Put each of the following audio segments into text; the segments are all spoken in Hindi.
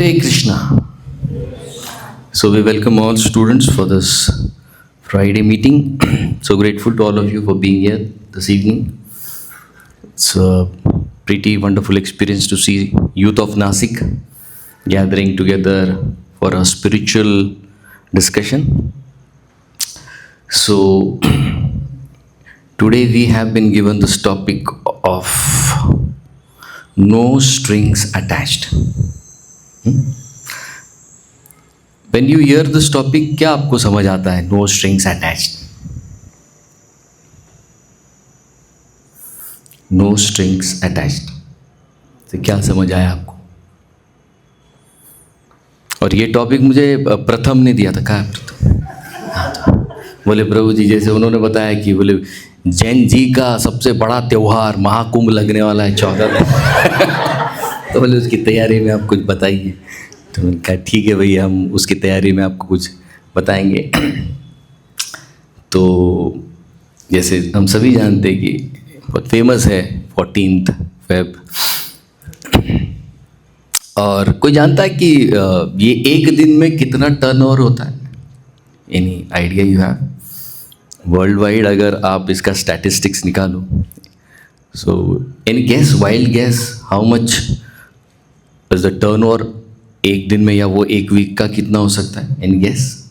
Hare Krishna. So we welcome all students for this Friday meeting. So grateful to all of you for being here this evening. It's a pretty wonderful experience to see youth of Nasik gathering together for a spiritual discussion. So today we have been given this topic of no strings attached. When you hear this topic, क्या आपको समझ आता है? No strings attached. No strings attached. तो क्या समझ आया आपको? और ये टॉपिक मुझे प्रथम ने दिया था। कहाँ प्रथम? हाँ, बोले प्रभु जी, जैसे उन्होंने बताया कि बोले जैन जी का सबसे बड़ा त्योहार महाकुंभ लगने वाला है 14 तो बोले उसकी तैयारी में आप कुछ बताइए। तो मैंने कहा ठीक है भैया, हम उसकी तैयारी में आपको कुछ बताएंगे। तो जैसे हम सभी जानते हैं कि बहुत फेमस है 14 फेब, और कोई जानता है कि ये एक दिन में कितना टर्नओवर होता है? Any idea you have? World wide अगर आप इसका स्टैटिस्टिक्स निकालो, so any guess, wild guess, how much is the turnover एक दिन में, या वो एक वीक का कितना हो सकता है? Any guess?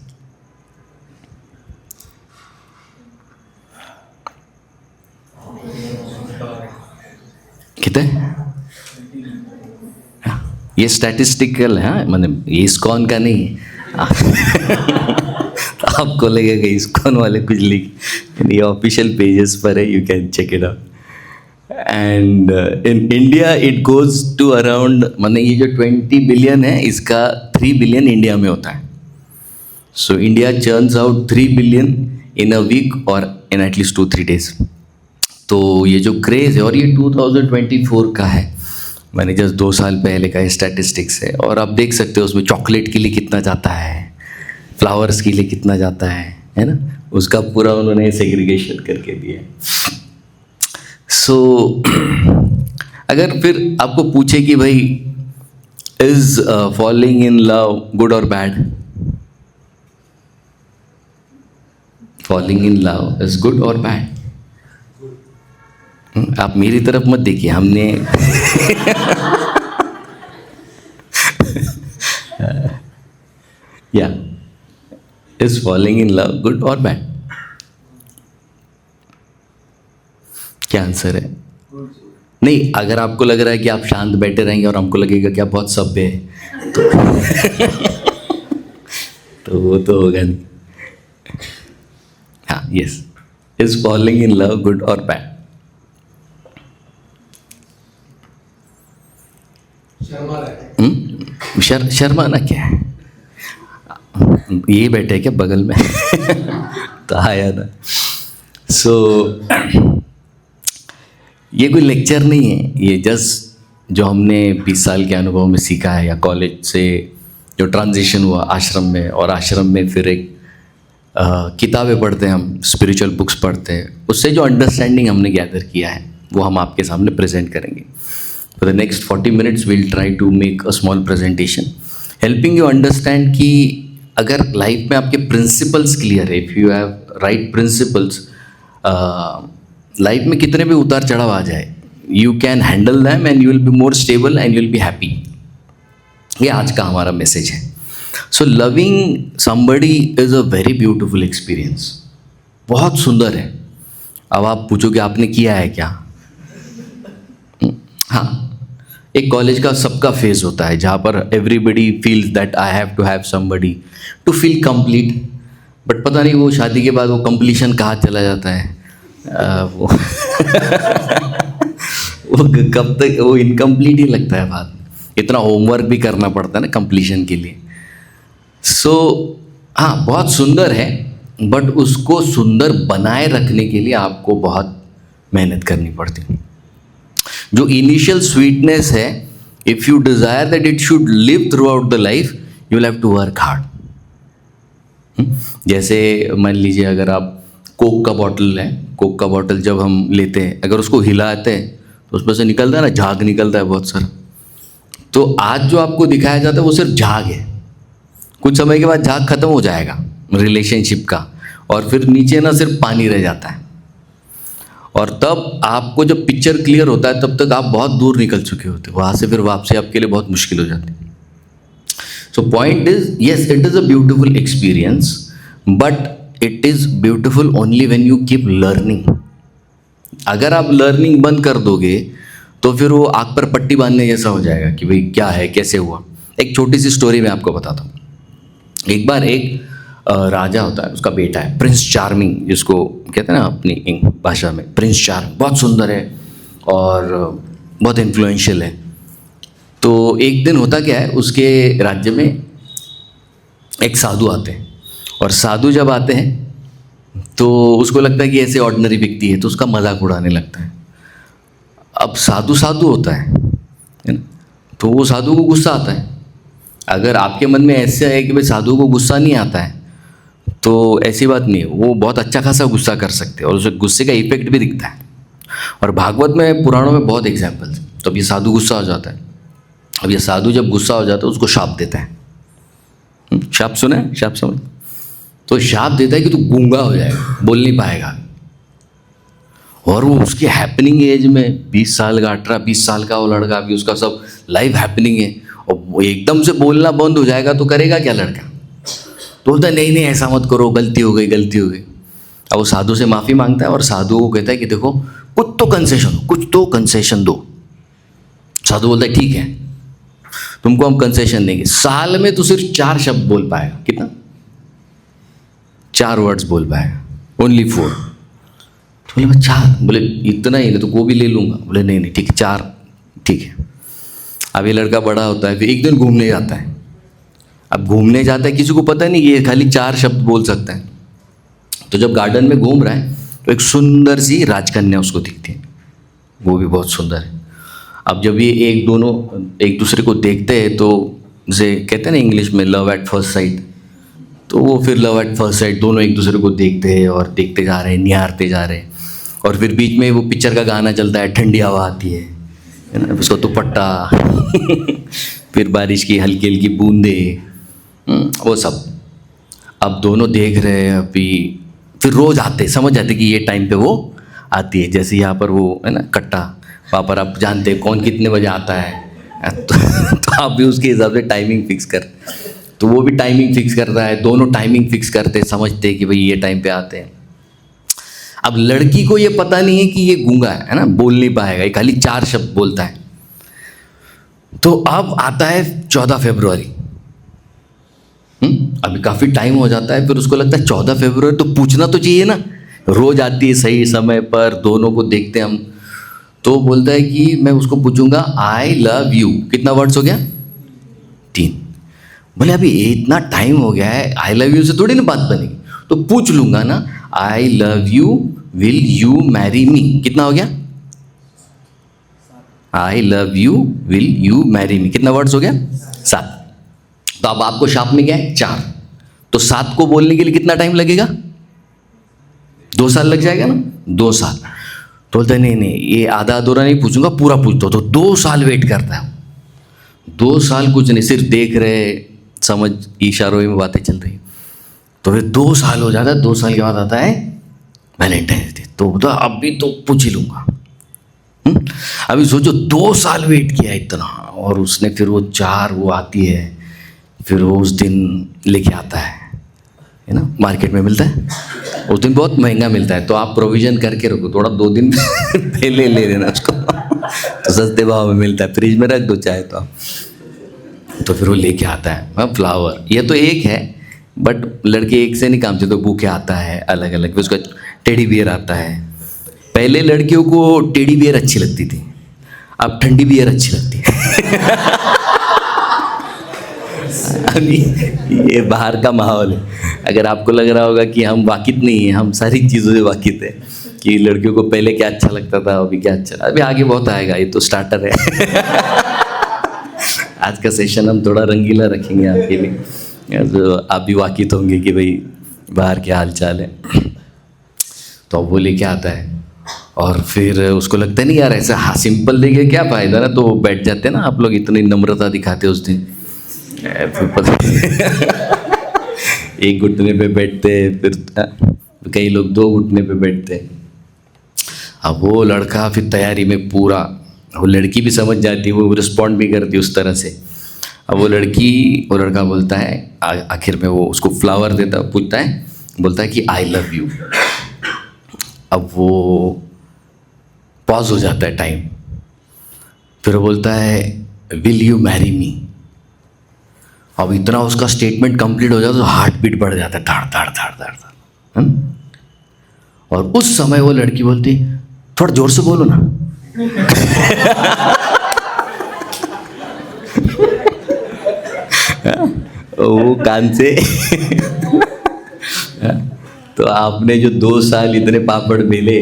कितने? ये स्टैटिस्टिकल है, मतलब ये इस्कॉन का नहीं है। तो आपको लगेगा इस्कॉन वाले कुछ लिख, ये ऑफिशियल पेजेस पर है, you can check it out. And in India it goes to around, मतलब ये जो 20 बिलियन है इसका 3 बिलियन इंडिया में होता है। So India churns out 3 billion in a week और इन एटलीस्ट 2-3 डेज। तो ये जो क्रेज़ है, और ये 2024 का है, मैंने जस्ट 2 साल पहले का स्टैटिस्टिक्स है, और आप देख सकते हो उसमें चॉकलेट के लिए कितना जाता है, फ्लावर्स के लिए कितना जाता है ना, उसका पूरा उन्होंने सेग्रीगेशन करके दिया है। सो अगर फिर आपको पूछे कि भाई is falling in love good और bad? Falling in love is good और बैड? आप मेरी तरफ मत देखिए, हमने या is falling in love good और बैड? क्या आंसर है? नहीं, अगर आपको लग रहा है कि आप शांत बैठे रहेंगे और हमको लगेगा कि आप बहुत सभ्य है तो वो तो होगा नहीं। हाँ, yes, is falling in love good और बैड? शर्माना क्या है? ये बैठे क्या बगल में? तो आया ना। सो ये कोई लेक्चर नहीं है, ये जस्ट जो हमने 20 साल के अनुभव में सीखा है, या कॉलेज से जो ट्रांजिशन हुआ आश्रम में, और आश्रम में फिर एक किताबें पढ़ते हैं हम, स्पिरिचुअल बुक्स पढ़ते हैं, उससे जो अंडरस्टैंडिंग हमने गैदर किया है वो हम आपके सामने प्रेजेंट करेंगे। For the next 40 minutes we'll try to make a small presentation helping you understand कि अगर लाइफ में आपके प्रिंसिपल्स क्लियर है, if you have right principles, life में कितने भी उतार चढ़ाव आ जाए, you can handle them and you will be more stable and you will be happy. ये आज का हमारा मैसेज है। So loving somebody is a very beautiful experience, बहुत सुंदर है। अब आप पूछोगे आपने किया है क्या? हाँ, एक कॉलेज का सबका फेज होता है जहाँ पर everybody feels that I have to have somebody to feel complete, but पता नहीं वो शादी के बाद वो कंप्लीशन कहाँ चला जाता है, वो कब तक वो इनकम्प्लीट ही लगता है बाद में। इतना होमवर्क भी करना पड़ता है ना कंप्लीशन के लिए। सो हाँ, बहुत सुंदर है, बट उसको सुंदर बनाए रखने के लिए आपको बहुत मेहनत करनी पड़ती है। जो इनिशियल स्वीटनेस है, if you desire that it should live throughout the life, you will have to work hard. जैसे मान लीजिए अगर आप कोक का बॉटल है, कोक का बॉटल जब हम लेते हैं, अगर उसको हिलाते हैं तो उसमें से निकलता है ना, झाग निकलता है बहुत सारा। तो आज जो आपको दिखाया जाता है वो सिर्फ झाग है, कुछ समय के बाद झाग खत्म हो जाएगा रिलेशनशिप का, और फिर नीचे ना सिर्फ पानी रह जाता है। और तब आपको जब पिक्चर क्लियर होता है तब तक आप बहुत दूर निकल चुके होते, वहाँ से फिर वापसी आपके लिए बहुत मुश्किल हो जाती है। So point is, yes it is a beautiful experience, but it is beautiful only when you keep learning. अगर आप लर्निंग बंद कर दोगे तो फिर वो आग पर पट्टी बांधने जैसा हो जाएगा कि भाई क्या है, कैसे हुआ। एक छोटी सी स्टोरी मैं आपको बताता हूँ। एक बार एक राजा होता है, उसका बेटा है प्रिंस चार्मिंग, जिसको कहते हैं ना अपनी भाषा में प्रिंस चार्मिंग, बहुत सुंदर है और बहुत इन्फ्लुएंशियल है। तो एक दिन होता क्या है, उसके राज्य में एक साधु आते हैं, और साधु जब आते हैं तो उसको लगता है कि ऐसे ऑर्डिनरी व्यक्ति है, तो उसका मजाक उड़ाने लगता है। अब साधु साधु होता है ना, तो वो साधु को गुस्सा आता है। अगर आपके मन में ऐसे है कि भाई साधु को गुस्सा नहीं आता है, तो ऐसी बात नहीं है, वो बहुत अच्छा खासा गुस्सा कर सकते हैं और उसे गुस्से का इफेक्ट भी दिखता है। और भागवत में, पुराणों में बहुत एग्जाम्पल्स हैं। तो अब ये साधु गुस्सा हो जाता है। अब ये साधु जब गुस्सा हो जाता है उसको शाप देता है। शाप सुना है? शाप समझ? तो शाप देता है कि तू गूंगा हो जाएगा, बोल नहीं पाएगा। और वो उसकी हैपनिंग एज में 20 साल का, 18-20 साल का वो लड़का, अभी उसका सब लाइफ हैपनिंग है, और वो एकदम से बोलना बंद हो जाएगा तो करेगा क्या लड़का? तो बोलता है नहीं नहीं ऐसा मत करो, गलती हो गई, गलती हो गई। अब वो साधु से माफ़ी मांगता है और साधु को कहता है कि देखो कुछ तो कंसेशन हो, कुछ तो कंसेशन दो। साधु बोलता है ठीक है, तुमको हम कंसेशन देंगे, साल में तो सिर्फ 4 शब्द बोल पाएगा। कितना? 4 वर्ड्स बोल पाएगा, ओनली 4। तो बोले 4, बोले इतना ही नहीं तो वो भी ले लूँगा। बोले नहीं नहीं ठीक है 4 ठीक है। अब ये लड़का बड़ा होता है, फिर एक दिन घूमने जाता है। अब घूमने जाता है, किसी को पता नहीं ये खाली 4 शब्द बोल सकता है। तो जब गार्डन में घूम रहा है तो एक सुंदर सी राजकन्या उसको दिखती है, वो भी बहुत सुंदर है। अब जब ये दोनों एक दूसरे को देखते हैं तो जैसे कहते हैं ना इंग्लिश में लव एट फर्स्ट साइट, तो वो फिर लव एट फर्स्ट साइट, दोनों एक दूसरे को देखते हैं और देखते जा रहे हैं, निहारते जा रहे हैं। और फिर बीच में वो पिक्चर का गाना चलता है, ठंडी हवा आती है ना, उसको दुपट्टा फिर बारिश की हल्की हल्की बूंदे, वो सब। अब दोनों देख रहे हैं, अभी फिर रोज़ आते, समझ जाते कि ये टाइम पे वो आती है। जैसे यहाँ पर वो है ना कट्टा, वहाँ पर आप जानते हैं कौन कितने बजे आता है, तो आप भी उसके हिसाब से टाइमिंग फिक्स कर। तो वो भी टाइमिंग फिक्स करता है, दोनों टाइमिंग फिक्स करते, समझते कि भाई ये टाइम पे आते हैं। अब लड़की को ये पता नहीं है कि ये गूंगा है ना, बोल नहीं पाएगा, ये खाली 4 शब्द बोलता है। तो अब आता है 14 फरवरी, अभी काफ़ी टाइम हो जाता है। फिर उसको लगता है 14 फरवरी तो पूछना तो चाहिए ना, रोज आती है सही समय पर, दोनों को देखते हैं हम। तो बोलता है कि मैं उसको पूछूंगा आई लव यू, कितना वर्ड्स हो गया? 3। बोले अभी इतना टाइम हो गया है, आई लव यू से थोड़ी ना बात बनेगी, तो पूछ लूंगा ना, I love you will you marry me, कितना हो गया? I love you will you marry me, कितना वर्ड्स हो गया? 7। तो अब आपको शाप में क्या है? 4। तो 7 को बोलने के लिए कितना टाइम लगेगा? 2 साल लग जाएगा ना, 2 साल। तो बोलता है नहीं नहीं ये आधा अधूरा नहीं पूछूंगा, पूरा पूछ दो। तो 2 साल वेट करता है। 2 साल कुछ नहीं, सिर्फ देख रहे, समझ इशारों में बातें चल रही। तो फिर 2 साल हो जाता है। 2 साल के बाद आता है वैलेंटाइन डे। तो बोलता अभी तो पूछ ही लूँगा। अभी सोचो 2 साल वेट किया इतना, और उसने फिर वो 4 वो आती है, फिर वो उस दिन लेके आता है ना, मार्केट में मिलता है उस दिन, बहुत महंगा मिलता है। तो आप प्रोविज़न करके रखो, थोड़ा 2 दिन पहले ले लेना उसको, तो सस्ते भाव में मिलता है, फ्रिज में रख दो चाहे तो आप। तो फिर वो लेके आता है फ्लावर, ये तो एक है, बट लड़के एक से नहीं काम चलते, तो बुके आता है अलग अलग। फिर उसका टेडी बियर आता है। पहले लड़कियों को टेडी बियर अच्छी लगती थी, अब ठंडी बियर अच्छी लगती है। अभी ये बाहर का माहौल है। अगर आपको लग रहा होगा कि हम वाकिफ नहीं हैं, हम सारी चीज़ों से वाकिफ है कि लड़कियों को पहले क्या अच्छा लगता था, अभी क्या अच्छा, अभी आगे बहुत आएगा, ये तो स्टार्टर है। आज का सेशन हम थोड़ा रंगीला रखेंगे आपके लिए, तो आप भी वाकिफ होंगे कि भाई बाहर क्या हाल चाल है। तो अब वो लेके आता है, और फिर उसको लगता नहीं यार ऐसा हाँ सिंपल देखे क्या फ़ायदा ना, तो वो बैठ जाते हैं ना, आप लोग इतनी नम्रता दिखाते उस दिन। फिर पता एक घुटने पे बैठते फिर कई लोग दो घुटने पे बैठते हैं। अब वो लड़का फिर तैयारी में पूरा, वो लड़की भी समझ जाती है, वो रिस्पॉन्ड भी करती है उस तरह से। अब वो लड़का बोलता है, आखिर में वो उसको फ्लावर देता, पूछता है, बोलता है कि आई लव यू। अब वो पॉज हो जाता है टाइम, फिर वो बोलता है विल यू मैरी मी। अब इतना उसका स्टेटमेंट कंप्लीट हो जाता तो हार्ट बीट बढ़ जाता है, धाड़ धाड़ धाड़ धाड़ धाड़। और उस समय वो लड़की बोलती थोड़ा जोर से बोलो ना। वो कान से तो आपने जो 2 साल इतने पापड़ बेले,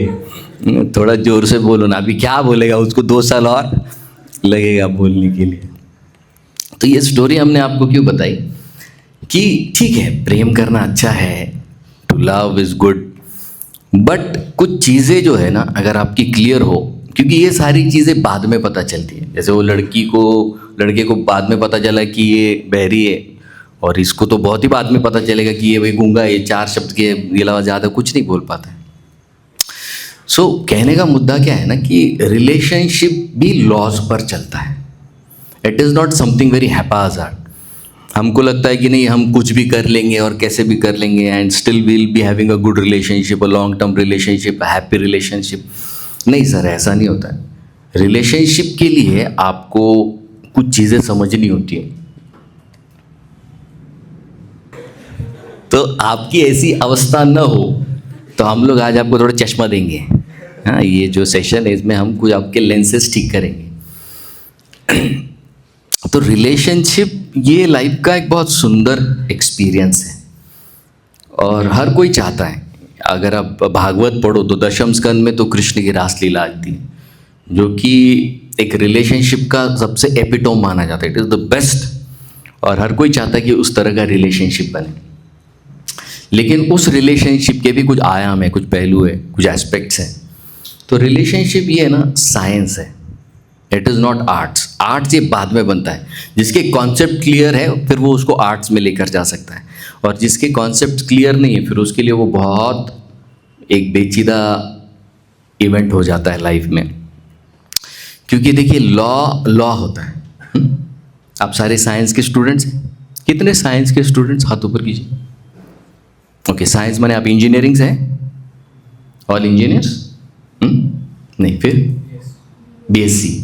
थोड़ा जोर से बोलो ना। अभी क्या बोलेगा, उसको 2 साल और लगेगा बोलने के लिए। तो ये स्टोरी हमने आपको क्यों बताई कि ठीक है प्रेम करना अच्छा है, to love is good, but कुछ चीज़ें जो है ना अगर आपकी क्लियर हो, क्योंकि ये सारी चीज़ें बाद में पता चलती है। जैसे वो लड़के को बाद में पता चला कि ये बहरी है, और इसको तो बहुत ही बाद में पता चलेगा कि ये भाई गूंगा है, 4 शब्द के अलावा ज़्यादा कुछ नहीं बोल पाता है। सो कहने का मुद्दा क्या है ना कि रिलेशनशिप भी लॉज पर चलता है। It is not something very haphazard. हमको लगता है कि नहीं हम कुछ भी कर लेंगे और कैसे भी कर लेंगे and still will be having a good relationship, a long term relationship, a happy relationship. नहीं सर, ऐसा नहीं होता है। रिलेशनशिप के लिए आपको कुछ चीज़ें समझनी होती हैं। तो आपकी ऐसी अवस्था न हो तो हम लोग आज आपको थोड़ा चश्मा देंगे। हाँ, ये जो सेशन है इसमें हम कुछ आपके लेंसेज ठीक करेंगे। तो रिलेशनशिप ये लाइफ का एक बहुत सुंदर एक्सपीरियंस है और हर कोई चाहता है। अगर आप भागवत पढ़ो तो दशम स्कंद में तो कृष्ण की रासलीला आती है, जो कि एक रिलेशनशिप का सबसे एपिटोम माना जाता है। इट इज़ द बेस्ट, और हर कोई चाहता है कि उस तरह का रिलेशनशिप बने। लेकिन उस रिलेशनशिप के भी कुछ आयाम है, कुछ पहलू है, कुछ एस्पेक्ट्स हैं। तो रिलेशनशिप ये है ना साइंस है, it is not arts. Arts ये बाद में बनता है। जिसके कॉन्सेप्ट क्लियर है फिर वो उसको आर्ट्स में लेकर जा सकता है, और जिसके कॉन्सेप्ट क्लियर नहीं है फिर उसके लिए वो बहुत एक पेचीदा इवेंट हो जाता है लाइफ में। क्योंकि देखिए लॉ होता है। आप सारे साइंस के स्टूडेंट्स हैं? कितने साइंस के स्टूडेंट्स हाथ ऊपर कीजिए। ओके, साइंस माने आप इंजीनियरिंग से हैं? All engineers? नहीं, फिर बीएससी।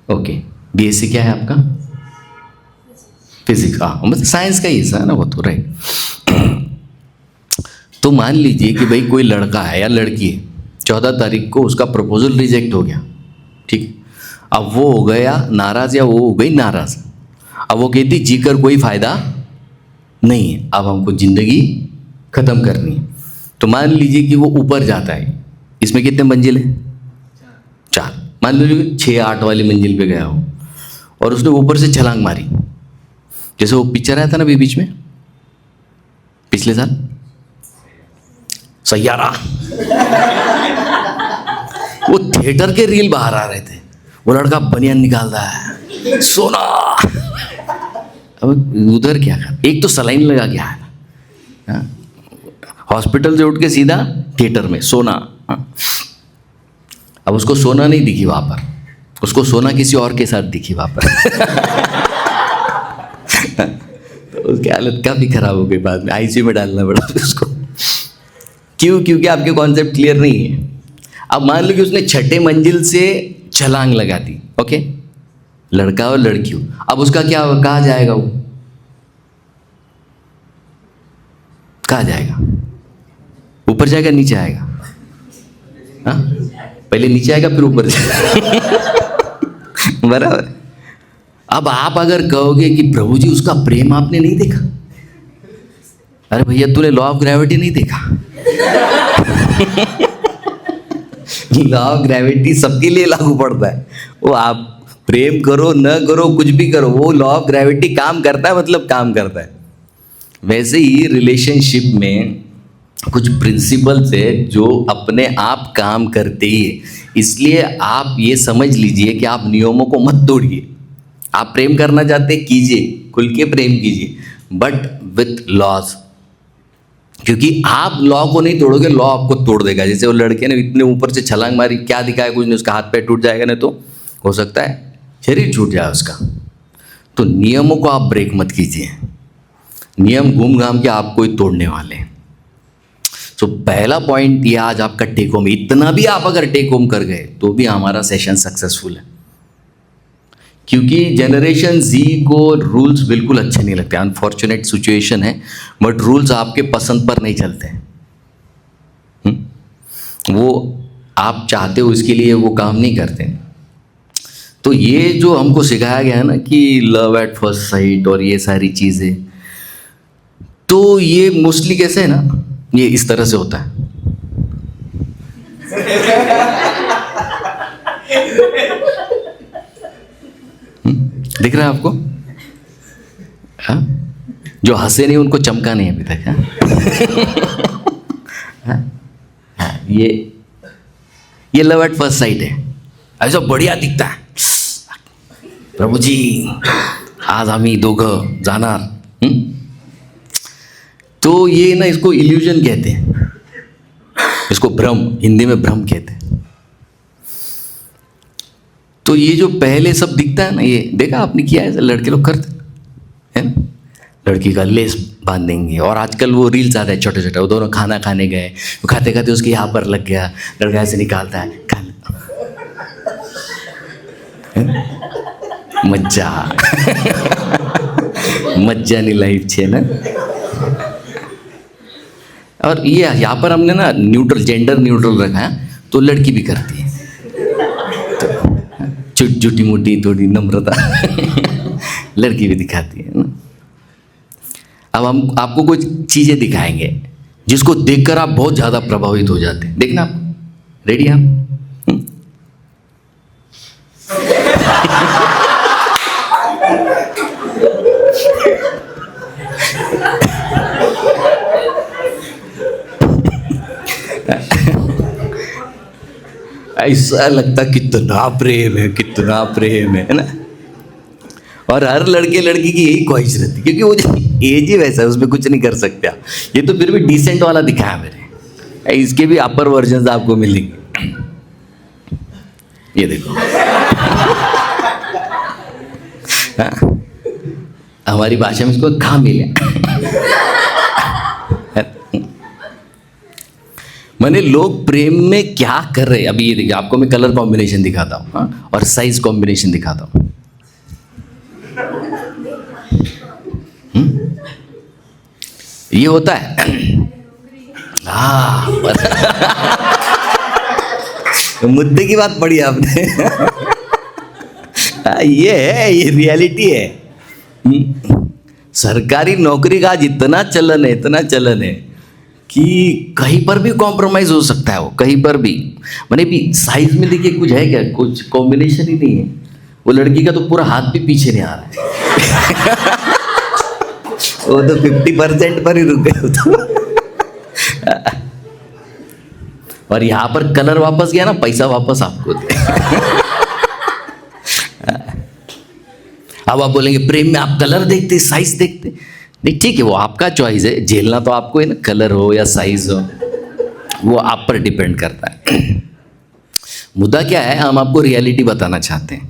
ओके, बीएससी क्या है आपका? फिजिक्स। हाँ, मतलब साइंस का ही हिस्सा है ना वो तो, राइट। तो मान लीजिए कि भाई कोई लड़का है या लड़की है, 14 तारीख को उसका प्रपोजल रिजेक्ट हो गया, ठीक। अब वो हो गया नाराज़ या वो हो गई नाराज़। अब वो कहती जीकर कोई फ़ायदा नहीं है, अब हमको ज़िंदगी ख़त्म करनी है। तो मान लीजिए कि वो ऊपर जाता है। इसमें कितने मंजिल है? 4। मान लीजिए 6-8 वाली मंजिल पे गया हो और उसने ऊपर से छलांग मारी। जैसे वो पिक्चर आया था ना अभी बीच में, पिछले साल, सैयारा। वो थिएटर के रील बाहर आ रहे थे, वो लड़का बनियान निकाल रहा है, सोना। अब उधर क्या कर, एक तो सलाइन लगा के आया, हॉस्पिटल से उठ के सीधा थिएटर में सोना। अब उसको सोना नहीं दिखी वहाँ पर, उसको सोना किसी और के साथ दिखी वहाँ पर। तो उसकी हालत काफ़ी ख़राब हो गई, बाद में आईसीयू में डालना पड़ा उसको। क्यों? क्योंकि आपके कॉन्सेप्ट क्लियर नहीं है। अब मान लो कि उसने 6ठे मंजिल से छलांग लगा दी, ओके, लड़का और लड़की हो। अब उसका क्या होगा, कहाँ जाएगा वो? कहाँ जाएगा? ऊपर जाएगा, नीचे आएगा? हाँ, पहले नीचे आएगा फिर ऊपर जाएगा। बराबर। अब आप अगर कहोगे कि प्रभु जी उसका प्रेम आपने नहीं देखा, अरे भैया तूने लॉ ऑफ ग्रेविटी नहीं देखा। लॉ ऑफ ग्रेविटी सबके लिए लागू पड़ता है। वो आप प्रेम करो न करो कुछ भी करो, वो लॉ ऑफ ग्रेविटी काम करता है, मतलब काम करता है। वैसे ही रिलेशनशिप में कुछ प्रिंसिपल्स है जो अपने आप काम करते ही है। इसलिए आप ये समझ लीजिए कि आप नियमों को मत तोड़िए। आप प्रेम करना चाहते हैं, कीजिए, खुल के प्रेम कीजिए, बट विथ लॉज। क्योंकि आप लॉ को नहीं तोड़ोगे, लॉ आपको तोड़ देगा। जैसे वो लड़के ने इतने ऊपर से छलांग मारी, क्या दिखाया कुछ नहीं, उसका हाथ पैर टूट जाएगा, नहीं तो हो सकता है शरीर छूट जाए उसका। तो नियमों को आप ब्रेक मत कीजिए। नियम घूम घाम के आपको ही तोड़ने वाले हैं। तो पहला पॉइंट ये आज आपका टेक होम। इतना भी आप अगर टेक होम कर गए तो भी हमारा सेशन सक्सेसफुल है। क्योंकि जनरेशन जी को रूल्स बिल्कुल अच्छे नहीं लगते। अनफॉर्चुनेट सिचुएशन है, बट रूल्स आपके पसंद पर नहीं चलते हैं। वो आप चाहते हो इसके लिए वो काम नहीं करते। तो ये जो हमको सिखाया गया है ना कि लव एट फर्स्ट साइट और ये सारी चीज़ें, तो ये मोस्टली कैसे है ना, ये इस तरह से होता है। दिख रहा है आपको? हाँ? जो हंसे नहीं उनको चमका नहीं अभी तक। हाँ? हाँ, ये लव एट फर्स्ट साइट है। ऐसा बढ़िया दिखता है, प्रभुजी आज आम्ही दोघं जाणार। तो ये ना, इसको इल्यूजन कहते हैं, इसको भ्रम, हिंदी में भ्रम कहते हैं। तो ये जो पहले सब दिखता है ना, ये देखा आपने, किया है, लड़के लोग करते है ना, लड़की का लेस बांधेंगे। और आजकल वो रील्स आता है छोटे छोटे, वो दोनों खाना खाने गए, वो खाते खाते उसके यहाँ पर लग गया, लड़का ऐसे निकालता है, मज्जा मज्जानी लाइफ छे ना। और ये यहाँ पर हमने ना न्यूट्रल, जेंडर न्यूट्रल रखा है, तो लड़की भी करती है, तो छोटी मोटी थोड़ी नम्रता लड़की भी दिखाती है ना। अब हम आपको कुछ चीज़ें दिखाएंगे जिसको देखकर आप बहुत ज़्यादा प्रभावित हो जाते हैं। देखना आप, रेडी आप? ऐसा लगता कितना प्रेम है, कितना प्रेम है ना। और हर लड़के लड़की की यही ख्वाहिश रहती, क्योंकि वो एज ही वैसा है, उसमें कुछ नहीं कर सकते आप। ये तो फिर भी डिसेंट वाला दिखाया मैंने, इसके भी अपर वर्जन आपको मिलेंगे। ये देखो हाँ? हमारी भाषा में इसको कहाँ मिले मैंने लोग प्रेम में क्या कर रहे हैं। अभी ये देखिए, आपको मैं कलर कॉम्बिनेशन दिखाता हूँ, हाँ? और साइज कॉम्बिनेशन दिखाता हूँ। ये होता है मुद्दे की बात पढ़ी आपने ये है, ये रियलिटी है। सरकारी नौकरी का आज इतना चलन है, इतना चलन है कि कहीं पर भी कॉम्प्रोमाइज हो सकता है, वो कहीं पर भी। मैंने भी साइज में देखिए, कुछ है क्या, कुछ कॉम्बिनेशन ही नहीं है। वो लड़की का तो पूरा हाथ भी पीछे नहीं आ रहा है वो तो 50% पर ही रुक गए तो और यहाँ पर कलर वापस गया ना, पैसा वापस आपको दे अब आप बोलेंगे प्रेम में आप कलर देखते, साइज देखते नहीं, ठीक है, वो आपका चॉइस है। झेलना तो आपको है ना, कलर हो या साइज हो, वो आप पर डिपेंड करता है। मुद्दा क्या है, हम आपको रियलिटी बताना चाहते हैं।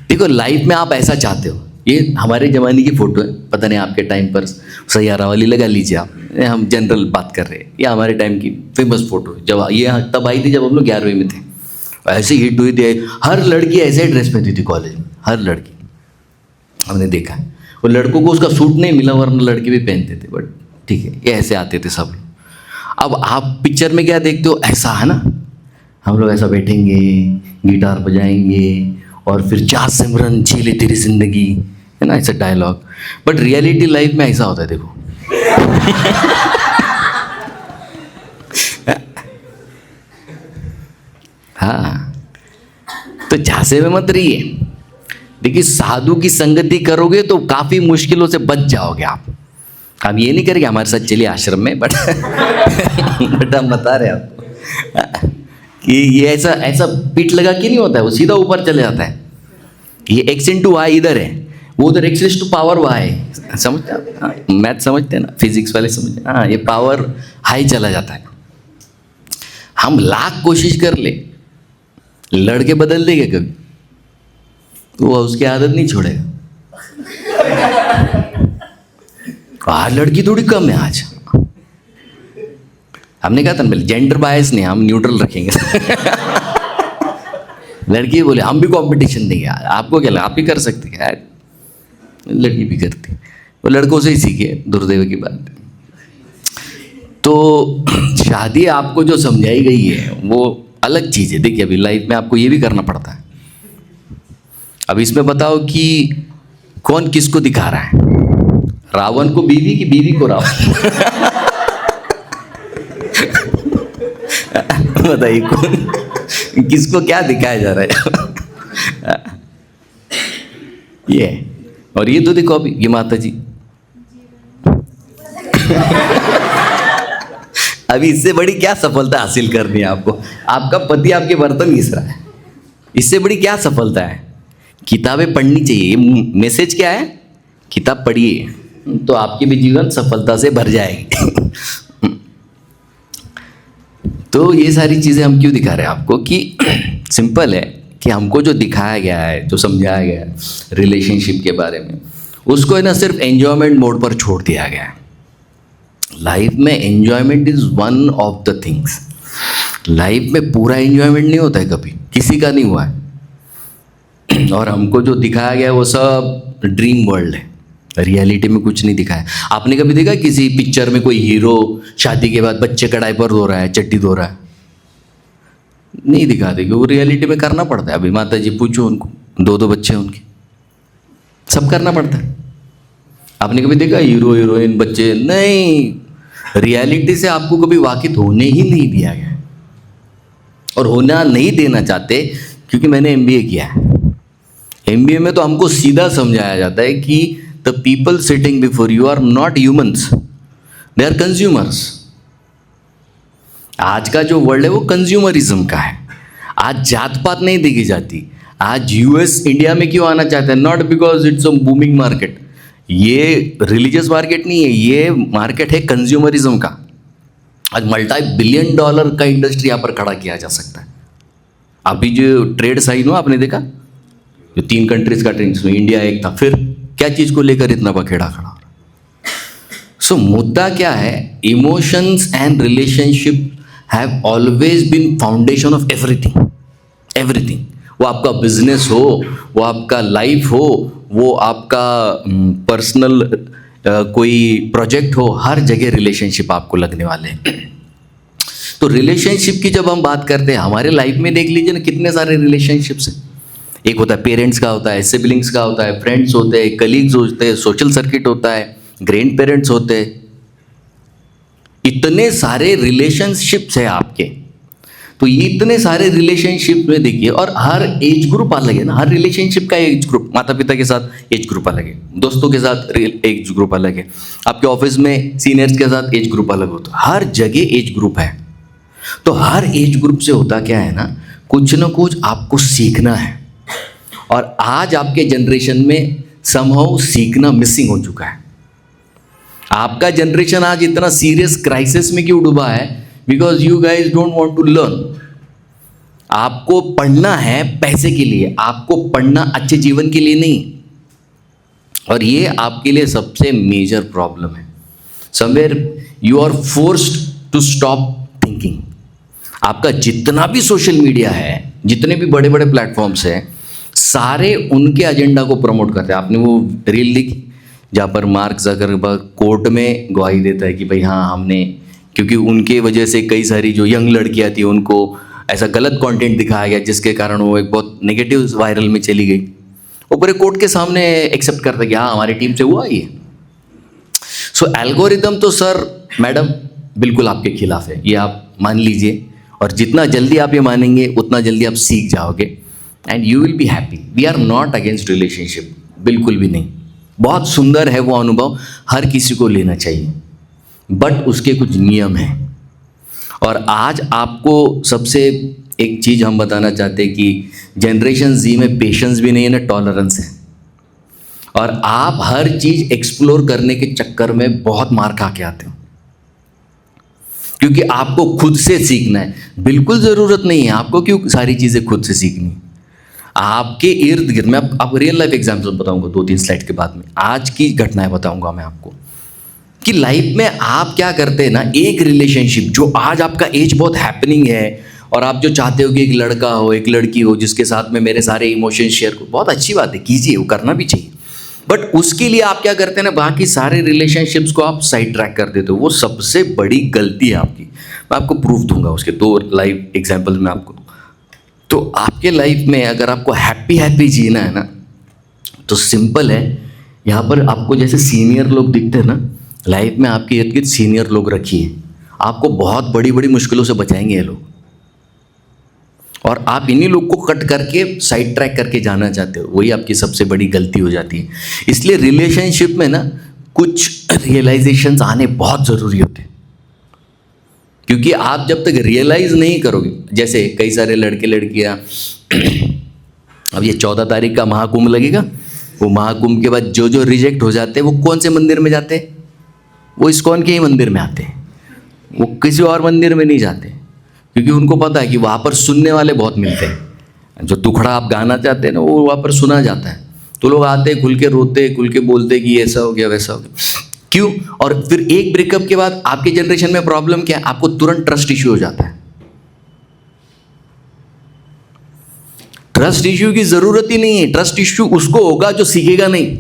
देखो, लाइफ में आप ऐसा चाहते हो। ये हमारे ज़माने की फ़ोटो है, पता नहीं आपके टाइम पर सैयारा वाली लगा लीजिए आप, हम जनरल बात कर रहे हैं। ये हमारे टाइम की फेमस फ़ोटो, जब ये तब आई थी जब हम लोग 11वीं में थे, ऐसे हिट हुई थी। हर लड़की ऐसे ड्रेस पहनती थी कॉलेज में, हर लड़की हमने देखा है। और लड़कों को उसका सूट नहीं मिला, वरना लड़के भी पहनते थे, बट ठीक है, ये ऐसे आते थे सब लोग। अब आप पिक्चर में क्या देखते हो, ऐसा है ना, हम लोग ऐसा बैठेंगे, गिटार बजाएंगे और फिर जा सिमरन जी ले तेरी जिंदगी, है ना, ऐसा डायलॉग। बट रियलिटी लाइफ में ऐसा होता है, देखो हाँ, तो झांसे में मत रहिए। देखिए, साधु की संगति करोगे तो काफ़ी मुश्किलों से बच जाओगे आप। हम ये नहीं करेंगे हमारे साथ चलिए आश्रम में, बट बट हम बता रहे हैं आपको कि ये ऐसा ऐसा पीठ लगा के नहीं होता है, वो सीधा ऊपर चले जाता है। ये x इंटू वाई इधर है, वो उधर x raise to power y, समझते हैं? मैथ समझते हैं ना, फिजिक्स वाले समझते हैं। हाँ, ये पावर हाई चला जाता है। हम लाख कोशिश कर ले, लड़के बदल देंगे कभी, तो वो उसकी आदत नहीं छोड़ेगा। आज लड़की थोड़ी कम है आज। हमने कहा था पहले जेंडर बायस नहीं, हम न्यूट्रल रखेंगे। लड़की बोले हम भी कंपटीशन देंगे, आपको क्या लगा, आप भी कर सकते हैं यार, लड़की भी करती, वो लड़कों से ही सीखे, दुर्दैव की बात। तो शादी आपको जो समझाई गई है वो अलग चीज़ है। देखिए अभी लाइफ में आपको ये भी करना पड़ता है। अब इसमें बताओ कि कौन किसको दिखा रहा है, रावण को बीवी की बीवी को रावण? बताइए कौन किसको क्या दिखाया जा रहा है? ये और ये तो देखो अभी ये माता जी अभी इससे बड़ी क्या सफलता हासिल करनी है आपको? आपका पति आपके बर्तन घिस रहा है, इससे बड़ी क्या सफलता है? किताबें पढ़नी चाहिए। मैसेज क्या है? किताब पढ़िए तो आपकी भी जीवन सफलता से भर जाएगी। तो ये सारी चीज़ें हम क्यों दिखा रहे हैं आपको कि सिंपल है कि हमको जो दिखाया गया है, जो समझाया गया है रिलेशनशिप के बारे में, उसको है ना सिर्फ एन्जॉयमेंट मोड पर छोड़ दिया गया है। लाइफ में enjoyment is one of the things. Life में पूरा एन्जॉयमेंट नहीं होता है, कभी किसी का नहीं हुआ है। और हमको जो दिखाया गया है वो सब ड्रीम वर्ल्ड है, रियलिटी में कुछ नहीं दिखाया। आपने कभी देखा किसी पिक्चर में कोई हीरो शादी के बाद बच्चे का डायपर धो रहा है, चड्डी धो रहा है? नहीं दिखाते, क्योंकि वो रियलिटी में करना पड़ता है। अभी माता जी पूछो उनको, दो दो बच्चे उनके, सब करना पड़ता है। आपने कभी देखा हीरो हीरोइन बच्चे? नहीं, रियलिटी से आपको कभी वाकिफ होने ही नहीं दिया गया और होना नहीं देना चाहते, क्योंकि मैंने एमबीए किया है। एमबीए में तो हमको सीधा समझाया जाता है कि the people sitting before you are not humans, they are consumers. आज का जो वर्ल्ड है वो कंज्यूमरिज्म का है। आज जात पात नहीं देखी जाती। आज यूएस इंडिया में क्यों आना चाहते हैं? Not because it's a booming market. ये रिलीजियस मार्केट नहीं है, ये मार्केट है कंज्यूमरिज्म का। आज $multi-billion का इंडस्ट्री यहाँ पर खड़ा किया जा सकता है। अभी जो ट्रेड साइन हुआ आपने देखा, जो 3 कंट्रीज का ट्रेड, इसमें इंडिया एक था। फिर क्या चीज़ को लेकर इतना बखेड़ा खड़ा हो रहा? सो मुद्दा क्या है? Emotions and relationship have always been foundation of everything. Everything, वो आपका बिजनेस हो, वो आपका लाइफ हो, वो आपका पर्सनल कोई प्रोजेक्ट हो, हर जगह रिलेशनशिप आपको लगने वाले हैं। तो रिलेशनशिप की जब हम बात करते हैं, हमारे लाइफ में देख लीजिए ना कितने सारे रिलेशनशिप्स हैं। एक होता है पेरेंट्स का, होता है सिबलिंग्स का, होता है फ्रेंड्स होते हैं, कलीग्स होते हैं, सोशल सर्किट होता है, ग्रैंड पेरेंट्स होते हैं। इतने सारे रिलेशनशिप्स हैं आपके। तो ये इतने सारे रिलेशनशिप में देखिए, और हर एज ग्रुप अलग है ना। हर रिलेशनशिप का एज ग्रुप, माता पिता के साथ एज ग्रुप अलग है, दोस्तों के साथ एज ग्रुप अलग है, आपके ऑफिस में सीनियर्स के साथ एज ग्रुप अलग होता है। हर जगह एज ग्रुप है। तो हर एज ग्रुप से होता क्या है ना, कुछ ना कुछ आपको सीखना है। और आज आपके जनरेशन में समहाउ सीखना मिसिंग हो चुका है। आपका जनरेशन आज इतना सीरियस क्राइसिस में क्यों डूबा है? Because you guys don't want to learn. आपको पढ़ना है पैसे के लिए, आपको पढ़ना अच्छे जीवन के लिए नहीं। और ये आपके लिए सबसे मेजर प्रॉब्लम है। Somewhere you are forced to stop thinking. आपका जितना भी सोशल मीडिया है, जितने भी बड़े बड़े प्लेटफॉर्म्स हैं, सारे उनके एजेंडा को प्रमोट करते हैं। आपने वो रील देखी जहाँ पर मार्क ज़करबर्ग कोर्ट में गवाही देता है कि भाई हाँ हमने, क्योंकि उनके वजह से कई सारी जो यंग लड़कियाँ थी उनको ऐसा गलत कंटेंट दिखाया गया, जिसके कारण वो एक बहुत नेगेटिव वायरल में चली गई। वो पूरे कोर्ट के सामने एक्सेप्ट करता कि हाँ हमारी टीम से हुआ ये। सो एल्गोरिदम तो सर मैडम बिल्कुल आपके खिलाफ है, ये आप मान लीजिए। और जितना जल्दी आप ये मानेंगे उतना जल्दी आप सीख जाओगे and you will be happy. We are not against relationship, बिल्कुल भी नहीं। बहुत सुंदर है वो अनुभव, हर किसी को लेना चाहिए, बट उसके कुछ नियम हैं। और आज आपको सबसे एक चीज़ हम बताना चाहते हैं कि जनरेशन जी में पेशेंस भी नहीं है ना टॉलरेंस है, और आप हर चीज़ एक्सप्लोर करने के चक्कर में बहुत मार खा के आते हो, क्योंकि आपको खुद से सीखना है। बिल्कुल ज़रूरत नहीं है आपको क्यों सारी चीज़ें खुद से सीखनी। आपके इर्द गिर्द, मैं आपको रियल लाइफ एग्जाम्पल बताऊंगा 2-3 स्लाइड के बाद में, आज की घटनाएं बताऊंगा मैं आपको कि लाइफ में आप क्या करते हैं ना, एक रिलेशनशिप जो आज आपका एज बहुत हैपनिंग है और आप जो चाहते हो कि एक लड़का हो एक लड़की हो जिसके साथ में मेरे सारे इमोशन शेयर को, बहुत अच्छी बात है, कीजिए, वो करना भी चाहिए, बट उसके लिए आप क्या करते हैं ना, बाकी सारे रिलेशनशिप्स को आप साइड ट्रैक कर देते हो। वो सबसे बड़ी गलती है आपकी। मैं आपको प्रूफ दूंगा उसके 2 लाइव एग्जाम्पल में आपको। तो आपके लाइफ में अगर आपको हैप्पी हैप्पी जीना है ना, तो सिंपल है, यहाँ पर आपको जैसे सीनियर लोग दिखते हैं ना, लाइफ में आपके इर्द गिर्द सीनियर लोग रखिए, आपको बहुत बड़ी बड़ी मुश्किलों से बचाएंगे ये लोग। और आप इन्हीं लोग को कट करके साइड ट्रैक करके जाना चाहते हो, वही आपकी सबसे बड़ी गलती हो जाती है। इसलिए रिलेशनशिप में ना कुछ रियलाइजेशंस आने बहुत ज़रूरी होते हैं, क्योंकि आप जब तक रियलाइज़ नहीं करोगे, जैसे कई सारे लड़के लड़कियाँ अब ये 14 तारीख का महाकुंभ लगेगा, वो महाकुंभ के बाद जो जो रिजेक्ट हो जाते हैं वो कौन से मंदिर में जाते हैं? वो इस्कॉन के ही मंदिर में आते हैं, वो किसी और मंदिर में नहीं जाते, क्योंकि उनको पता है कि वहाँ पर सुनने वाले बहुत मिलते हैं। जो दुखड़ा आप गाना चाहते हैं ना वो वहाँ पर सुना जाता है, तो लोग आते खुल के रोते खुल के बोलते कि ऐसा हो गया वैसा हो गया, क्यों? और फिर एक ब्रेकअप के बाद आपके जनरेशन में प्रॉब्लम क्या है, आपको तुरंत ट्रस्ट इश्यू हो जाता है। ट्रस्ट इश्यू की जरूरत ही नहीं है, ट्रस्ट इश्यू उसको होगा जो सीखेगा नहीं।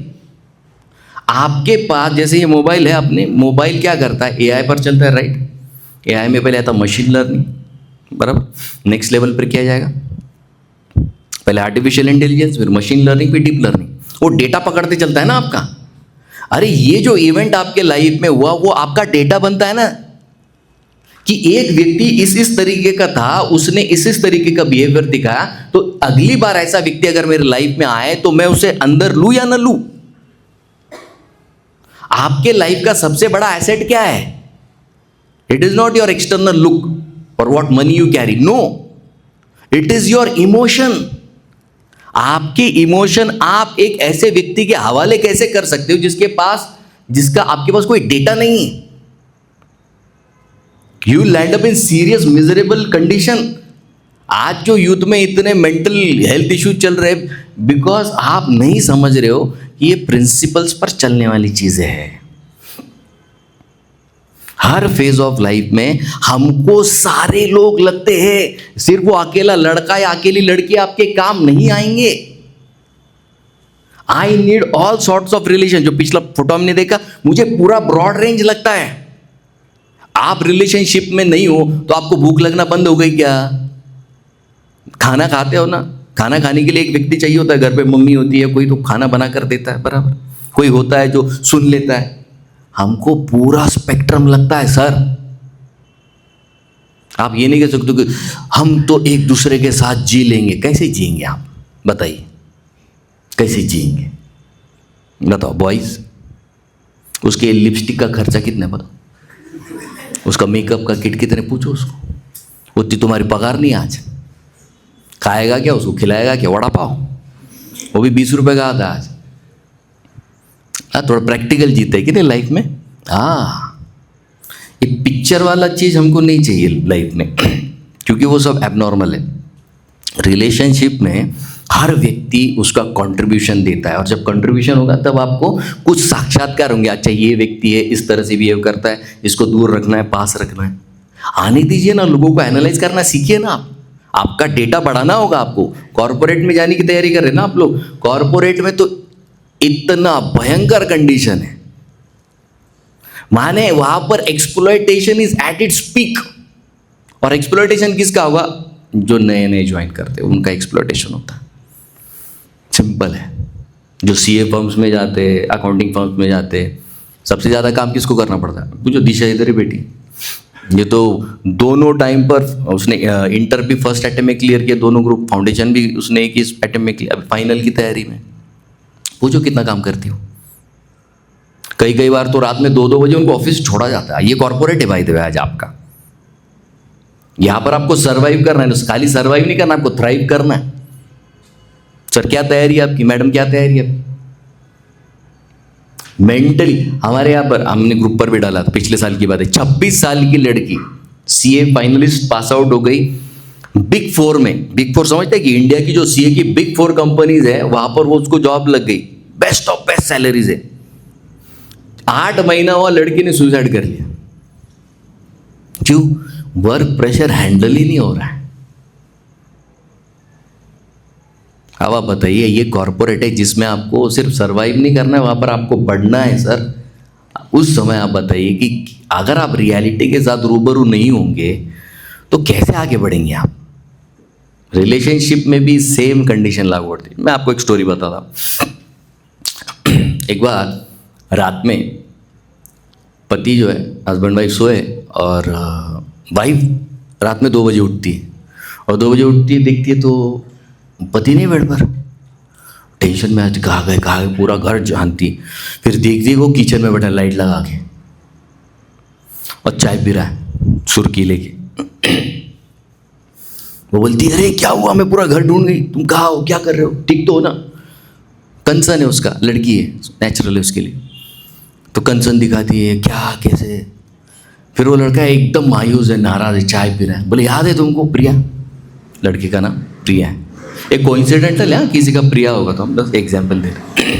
आपके पास जैसे ये मोबाइल है, अपने मोबाइल क्या करता है, एआई पर चलता है, राइट? एआई में पहले आता मशीन लर्निंग, बराबर, नेक्स्ट लेवल पर क्या जाएगा, पहले आर्टिफिशियल इंटेलिजेंस, फिर मशीन लर्निंग, फिर डीप लर्निंग। वो डेटा पकड़ते चलता है ना आपका। अरे ये जो इवेंट आपके लाइफ में हुआ वो आपका डेटा बनता है ना, कि एक व्यक्ति इस तरीके का था, उसने इस तरीके का बिहेवियर दिखाया, तो अगली बार ऐसा व्यक्ति अगर मेरे लाइफ में आए तो मैं उसे अंदर लूं या न लूं। आपके लाइफ का सबसे बड़ा एसेट क्या है? It is not your external look और what money you carry, no, it is your emotion. आपके इमोशन आप एक ऐसे व्यक्ति के हवाले कैसे कर सकते हो जिसका आपके पास कोई डेटा नहीं है? You land up in serious miserable condition. आज जो यूथ में इतने मेंटल हेल्थ इश्यू चल रहे हैं, बिकॉज आप नहीं समझ रहे हो कि ये प्रिंसिपल्स पर चलने वाली चीजें हैं। हर फेज ऑफ लाइफ में हमको सारे लोग लगते हैं, सिर्फ वो अकेला लड़का या अकेली लड़की आपके काम नहीं आएंगे। I need all sorts of relation. जो पिछला फोटो हमने देखा, मुझे पूरा ब्रॉड रेंज लगता है। आप रिलेशनशिप में नहीं हो तो आपको भूख लगना बंद हो गई क्या? खाना खाते हो ना, खाना खाने के लिए एक व्यक्ति चाहिए होता है, घर पे मम्मी होती है, कोई तो खाना बना कर देता है, बराबर, कोई होता है जो सुन लेता है। हमको पूरा स्पेक्ट्रम लगता है सर। आप ये नहीं कह सकते कि हम तो एक दूसरे के साथ जी लेंगे। कैसे जिएंगे आप बताइए, कैसे जिएंगे बताओ बॉयज? उसके लिपस्टिक का खर्चा कितना बताओ, उसका मेकअप का किट कितने पूछो उसको। उतनी तुम्हारी पगार नहीं आज। खाएगा क्या, उसको खिलाएगा क्या? वड़ा पाव, वो भी 20 रुपए का आता है आज। थोड़ा प्रैक्टिकल जीते कि नहीं लाइफ में। ये पिक्चर वाला चीज़ हमको नहीं चाहिए लाइफ में, क्योंकि वो सब एबनॉर्मल है। रिलेशनशिप में हर व्यक्ति उसका कंट्रीब्यूशन देता है, और जब कंट्रीब्यूशन होगा तब आपको कुछ साक्षात्कार होंगे। अच्छा ये व्यक्ति है, इस तरह से बिहेव करता है, इसको दूर रखना है, पास रखना है। आने दीजिए ना, लोगों को एनालाइज करना सीखिए ना आप। आपका डेटा बढ़ाना होगा आपको। कॉर्पोरेट में जाने की तैयारी कर रहे हैं ना आप लोग। कॉर्पोरेट में तो इतना भयंकर कंडीशन है, माने वहां पर exploitation is at its peak. और एक्सप्लॉयटेशन किसका होगा? जो नए नए ज्वाइन करते हैं उनका एक्सप्लॉयटेशन होता है। सिंपल है। जो सीए फर्म्स में जाते हैं, अकाउंटिंग फर्म्स में जाते हैं, सबसे ज़्यादा काम किसको करना पड़ता है? पूछो, दिशा इधर ही बेटी। ये तो दोनों टाइम पर उसने इंटर भी फर्स्ट अटेम्प्ट में क्लियर किया, दोनों ग्रुप, फाउंडेशन भी उसने एक ही अटेम्प्ट में क्लियर, फाइनल की तैयारी में। पूछो कितना काम करती हूँ। कई कई बार तो रात में 2-2 बजे उनको ऑफिस छोड़ा जाता है। ये कॉर्पोरेट है भाई, आज आपका। यहां पर आपको सर्वाइव करना है, खाली सर्वाइव नहीं करना, आपको थ्राइव करना है। सर क्या तैयारी है आपकी, मैडम क्या तैयारी है आपकी? मेंटली हमारे यहाँ पर हमने ग्रुप पर भी डाला था, पिछले साल की बात है, 26 साल की लड़की सीए फाइनलिस्ट पास आउट हो गई बिग 4 में। बिग 4 समझते हैं कि इंडिया की जो सीए की बिग 4 कंपनीज है वहां पर वो उसको जॉब लग गई, बेस्ट ऑफ बेस्ट सैलरीज है। 8 महीना हुआ लड़की ने सुसाइड कर लिया। क्यों? वर्क प्रेशर हैंडल ही नहीं हो रहा है। अब आप बताइए, ये कॉर्पोरेट है जिसमें आपको सिर्फ सरवाइव नहीं करना है, वहां पर आपको बढ़ना है सर। उस समय आप बताइए कि अगर आप रियलिटी के साथ रूबरू नहीं होंगे तो कैसे आगे बढ़ेंगे आप? रिलेशनशिप में भी सेम कंडीशन लागू होती है। मैं आपको एक स्टोरी बताता हूँ। एक बार रात में पति जो है, हस्बैंड वाइफ सोए और वाइफ रात में 2 बजे उठती है और 2 बजे उठती है, देखती है तो पति नहीं बेड पर। टेंशन में आज कहाँ गए, पूरा घर जानती। फिर देखती वो किचन में बैठा लाइट लगा के और चाय पी रहा है सुर्खी लेके। वो बोलती है, अरे क्या हुआ, मैं पूरा घर ढूंढ गई, तुम कहाँ हो, क्या कर रहे हो, ठीक तो हो ना? कंसर्न है उसका, लड़की है, नेचुरल है उसके लिए, तो कंसर्न दिखाती है, क्या कैसे। फिर वो लड़का एकदम मायूस है, नाराज है, चाय पी रहा है। बोले, याद है तुमको प्रिया? लड़के का नाम प्रिया है। एक कोइंसिडेंटल है, किसी का प्रिया होगा तो हम बस एग्जाम्पल दे रहे।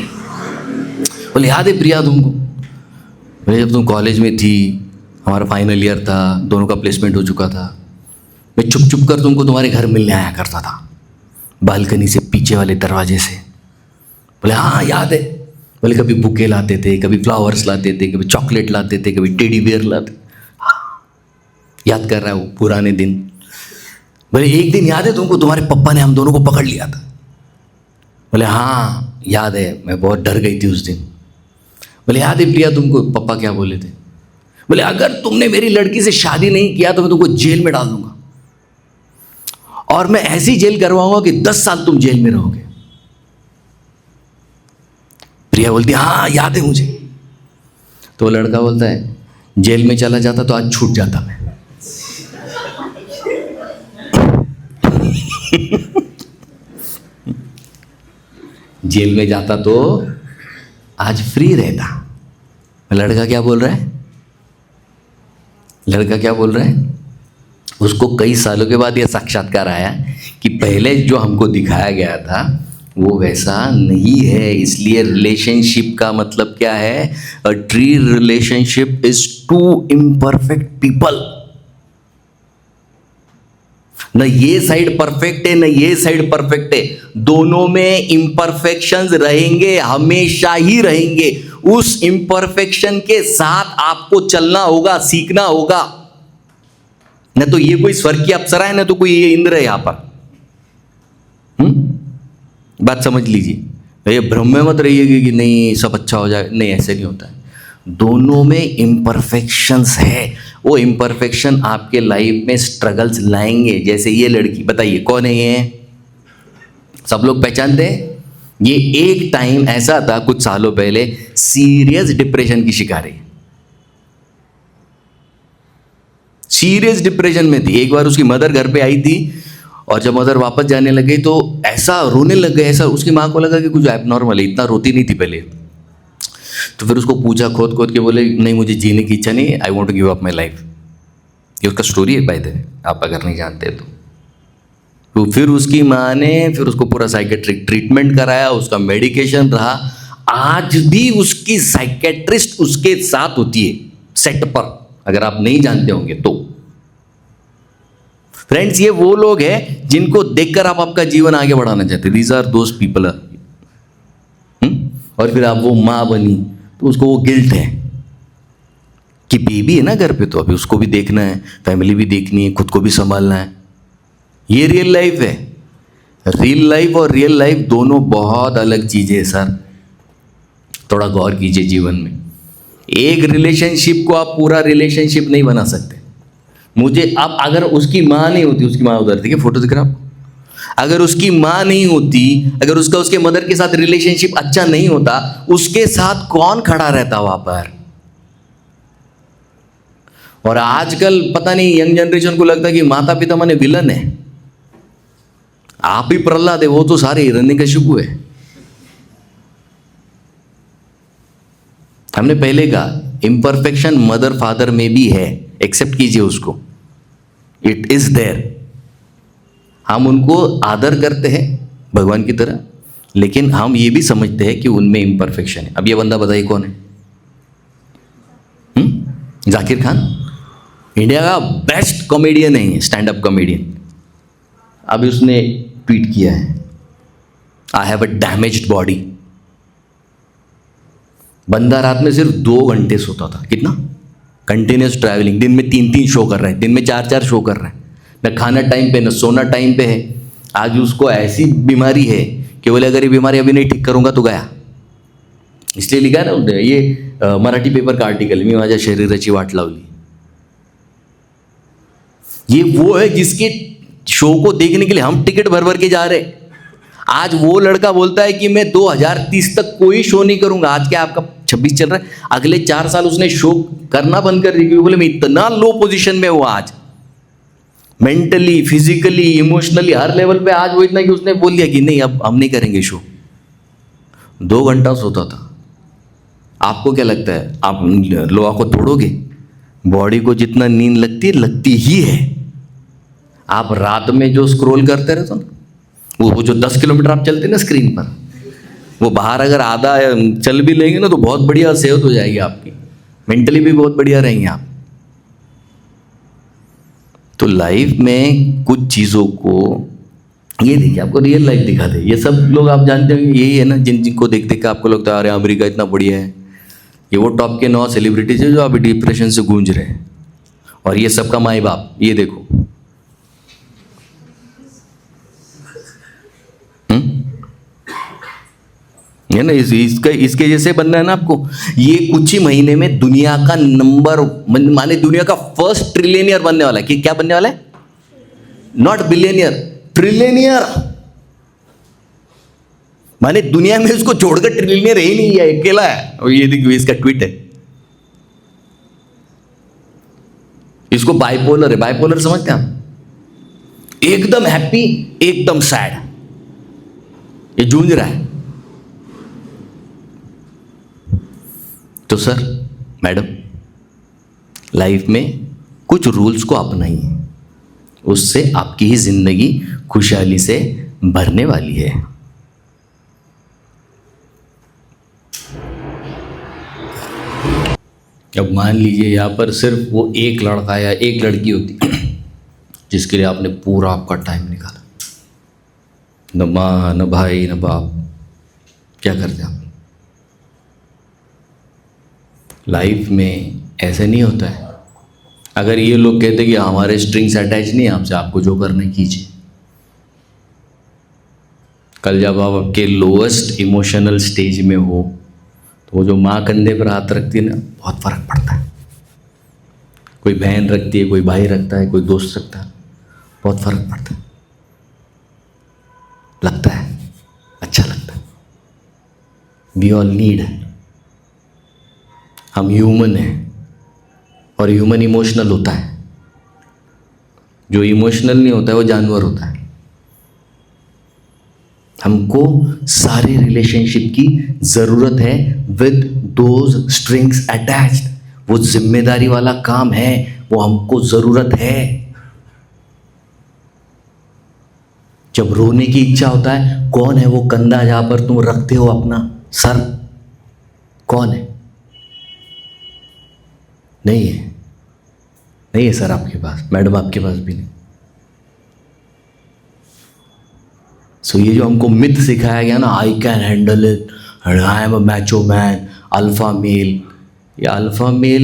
बोले, याद है प्रिया तुमको? बोले, जब तुम कॉलेज में थी, हमारा फाइनल ईयर था, दोनों का प्लेसमेंट हो चुका था, मैं छुप छुप कर तुमको तुम्हारे घर मिलने आया करता था, बालकनी से पीछे वाले दरवाजे से। बोले, हाँ याद है। बोले, कभी बुके लाते थे, कभी फ्लावर्स लाते थे, कभी चॉकलेट लाते थे, कभी टेडी बियर लाते। हाँ, याद कर रहा है वो पुराने दिन। बोले, एक दिन याद है तुमको, तुम्हारे पापा ने हम दोनों को पकड़ लिया था? बोले, हाँ याद है, मैं बहुत डर गई थी उस दिन। बोले, याद है प्रिया तुमको पापा क्या बोले थे? बोले, अगर तुमने मेरी लड़की से शादी नहीं किया तो मैं तुमको जेल में डाल दूंगा और मैं ऐसी जेल करवाऊंगा कि 10 साल तुम जेल में रहोगे। प्रिया बोलती, हाँ याद है मुझे। तो लड़का बोलता है, जेल में चला जाता तो आज छूट जाता मैं। जेल में जाता तो आज फ्री रहता। लड़का क्या बोल रहा है? लड़का क्या बोल रहा है? उसको कई सालों के बाद यह साक्षात्कार आया कि पहले जो हमको दिखाया गया था वो वैसा नहीं है। इसलिए रिलेशनशिप का मतलब क्या है? A tree relationship is 2 imperfect people. न ये साइड परफेक्ट है, न ये साइड परफेक्ट है, दोनों में इम्परफेक्शंस रहेंगे, हमेशा ही रहेंगे। उस इम्परफेक्शन के साथ आपको चलना होगा, सीखना होगा। न तो ये कोई स्वर्ग की अप्सरा है, न तो कोई ये इंद्र है यहां पर। बात समझ लीजिए। ये भ्रम में मत रहिएगा कि नहीं सब अच्छा हो जाए, नहीं ऐसे नहीं होता है। दोनों में इम्परफेक्शंस है। वो इम्परफेक्शन आपके लाइफ में स्ट्रगल्स लाएंगे। जैसे ये लड़की, बताइए कौन है ये? सब लोग पहचानते हैं? ये एक टाइम ऐसा था कुछ सालों पहले, सीरियस डिप्रेशन की शिकार है। सीरियस डिप्रेशन में थी। एक बार उसकी मदर घर पे आई थी और जब मदर वापस जाने लगी तो ऐसा रोने लग गए, ऐसा उसकी माँ को लगा कि कुछ एबनॉर्मल है, इतना रोती नहीं थी पहले। तो फिर उसको पूछा खोद खोद के, बोले नहीं मुझे जीने की इच्छा नहीं है, I want to give up my life. ये उसका स्टोरी है बाय द वे, आप अगर नहीं जानते तो फिर उसकी माँ ने फिर उसको पूरा साइकेट्रिक ट्रीटमेंट कराया, उसका मेडिकेशन रहा। आज भी उसकी साइकेट्रिस्ट उसके साथ होती है सेट पर, अगर आप नहीं जानते होंगे तो। फ्रेंड्स, ये वो लोग हैं जिनको देखकर आप आपका जीवन आगे बढ़ाना चाहते। These are those people. और फिर आप वो माँ बनी तो उसको वो गिल्ट है कि बेबी है ना घर पे, तो अभी उसको भी देखना है, फैमिली भी देखनी है, खुद को भी संभालना है। ये रियल लाइफ है। रियल लाइफ और रियल लाइफ दोनों बहुत अलग चीजें है सर। थोड़ा गौर कीजिए जीवन में। एक रिलेशनशिप को आप पूरा रिलेशनशिप नहीं बना सकते। मुझे अब अगर उसकी माँ नहीं होती, उसकी माँ उधर देखिए फोटो दिख रहा आपको, अगर उसकी माँ नहीं होती, अगर उसका उसके मदर के साथ रिलेशनशिप अच्छा नहीं होता, उसके साथ कौन खड़ा रहता वहां पर? और आजकल पता नहीं यंग जनरेशन को लगता है कि माता पिता माने विलन है। आप ही प्रहलाद है, वो तो सारे हिरण्यकशिपु है। हमने पहले कहा इम्परफेक्शन मदर फादर में भी है, एक्सेप्ट कीजिए उसको, इट इज देयर। हम उनको आदर करते हैं भगवान की तरह, लेकिन हम ये भी समझते हैं कि उनमें इम्परफेक्शन है। अब ये बंदा बताइए कौन है? जाकिर खान इंडिया का बेस्ट कॉमेडियन है, स्टैंड अप कॉमेडियन। अभी उसने ट्वीट किया है, I have a damaged body. बंदा रात में सिर्फ 2 घंटे सोता था, कितना? कंटिन्यूस ट्रैवलिंग, दिन में 3-3 शो कर रहा है, दिन में 4-4 शो कर रहा है, न खाना टाइम पे न सोना टाइम पे है। आज उसको ऐसी बीमारी है कि बोले अगर ये बीमारी अभी नहीं ठीक करूंगा तो गया। इसलिए लिखा है ना ये मराठी पेपर का आर्टिकल, मी माझ्या शरीराची वाट लावली। ये वो है जिसके शो को देखने के लिए हम टिकट भर भर के जा रहे। आज वो लड़का बोलता है कि मैं 2030 तक कोई शो नहीं करूंगा। आज क्या आपका 26 चल रहा है, अगले 4 साल उसने शो करना बंद कर दी, क्योंकि बोले मैं इतना लो पोजीशन में हूं आज, मेंटली, फिजिकली, इमोशनली, हर लेवल पे। आज वो इतना कि उसने बोल दिया कि नहीं अब हम नहीं करेंगे शो। 2 घंटा सोता था। आपको क्या लगता है, आप लोहा को तोड़ोगे? बॉडी को जितना नींद लगती ही है। आप रात में जो स्क्रॉल करते रहते हो ना, वो जो 10 किलोमीटर आप चलते ना स्क्रीन पर, वो बाहर अगर आधा चल भी लेंगे ना तो बहुत बढ़िया सेहत हो जाएगी आपकी, मेंटली भी बहुत बढ़िया रहेंगे आप। तो लाइफ में कुछ चीज़ों को, ये देखिए आपको रियल लाइफ दिखा दे। ये सब लोग आप जानते होंगे, यही है ना जिनको देख देख के आपको लगता है अरे अमेरिका इतना बढ़िया है। ये वो टॉप के 9 सेलिब्रिटीज है जो अभी डिप्रेशन से गूंज रहे हैं, और ये सबका माई बाप ये देखो। है ना, इसके जैसे बनना है ना आपको। ये कुछ ही महीने में दुनिया का नंबर, माने दुनिया का फर्स्ट ट्रिलियनियर बनने वाला है। कि क्या बनने वाला है? Not billionaire, trillionaire. माने दुनिया में उसको छोड़कर ट्रिलियनियर ही नहीं है, अकेला है। और ये देखिए इसका ट्वीट है। इसको बाइपोलर है। बाइपोलर समझते हैं आप? एकदम हैप्पी, एकदम सैड, ये जूझ रहा है। तो सर, मैडम, लाइफ में कुछ रूल्स को अपनाइए, उससे आपकी ही जिंदगी खुशहाली से भरने वाली है। अब मान लीजिए यहाँ पर सिर्फ वो एक लड़का या एक लड़की होती जिसके लिए आपने पूरा आपका टाइम निकाला, न माँ न भाई न बाप, क्या करते आप? लाइफ में ऐसे नहीं होता है। अगर ये लोग कहते कि हमारे स्ट्रिंग्स अटैच नहीं है आपसे, आपको जो करना है कीजिए। कल जब आप आपके लोएस्ट इमोशनल स्टेज में हो तो वो जो माँ कंधे पर हाथ रखती है ना, बहुत फर्क पड़ता है। कोई बहन रखती है, कोई भाई रखता है, कोई दोस्त रखता है, बहुत फर्क पड़ता है। लगता है, अच्छा लगता है। We all need. हम ह्यूमन हैं और ह्यूमन इमोशनल होता है। जो इमोशनल नहीं होता है वो जानवर होता है। हमको सारे रिलेशनशिप की ज़रूरत है विद दोज स्ट्रिंग्स अटैच्ड। वो जिम्मेदारी वाला काम है, वो हमको ज़रूरत है। जब रोने की इच्छा होता है, कौन है वो कंधा जहां पर तुम रखते हो अपना सर? कौन है? नहीं है, नहीं है सर आपके पास, मैडम आपके पास भी नहीं। सो ये जो हमको मिथ सिखाया गया ना, I can handle it, I am a Macho man, alpha male. ये अल्फा मेल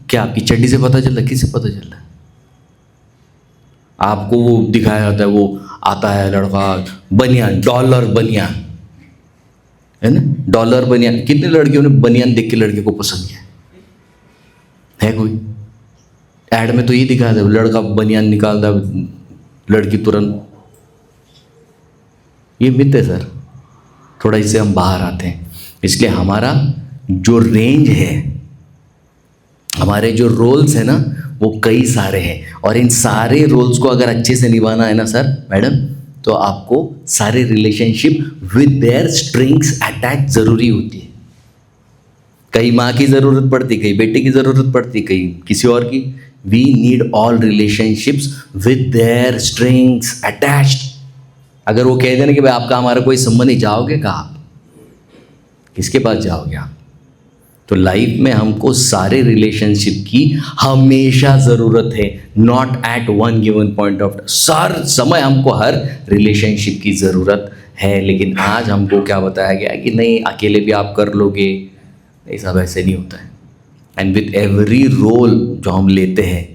क्या आपकी चड्डी से पता चलता है? किससे पता चलता है? आपको वो दिखाया जाता है, वो आता है लड़का बनियान, डॉलर बनियान, है ना, डॉलर बनियान। कितने लड़कियों ने बनियान देख के लड़के को पसंद किया है? कोई ऐड में तो ये दिखाया था, लड़का बनियान निकालता, लड़की तुरंत ये मिथ है सर, थोड़ा इससे हम बाहर आते हैं। इसलिए हमारा जो रेंज है, हमारे जो रोल्स है ना, वो कई सारे हैं, और इन सारे रोल्स को अगर अच्छे से निभाना है ना सर मैडम, तो आपको सारे relationship with their strings attach ज़रूरी होती है। कहीं माँ की ज़रूरत पड़ती, कहीं बेटे की ज़रूरत पड़ती, कहीं किसी और की। We need all relationships with their strings attached. अगर वो कह देना कि भाई आपका हमारा कोई संबंध नहीं, जाओगे कहाँ, किसके पास जाओगे आप? तो लाइफ में हमको सारे रिलेशनशिप की हमेशा ज़रूरत है, not at one given point of sir समय हमको हर रिलेशनशिप की ज़रूरत है। लेकिन आज हमको क्या बताया गया कि नहीं, अकेले भी आप कर लोगे, ऐसा वैसे नहीं होता है। एंड विथ एवरी रोल जो हम लेते हैं,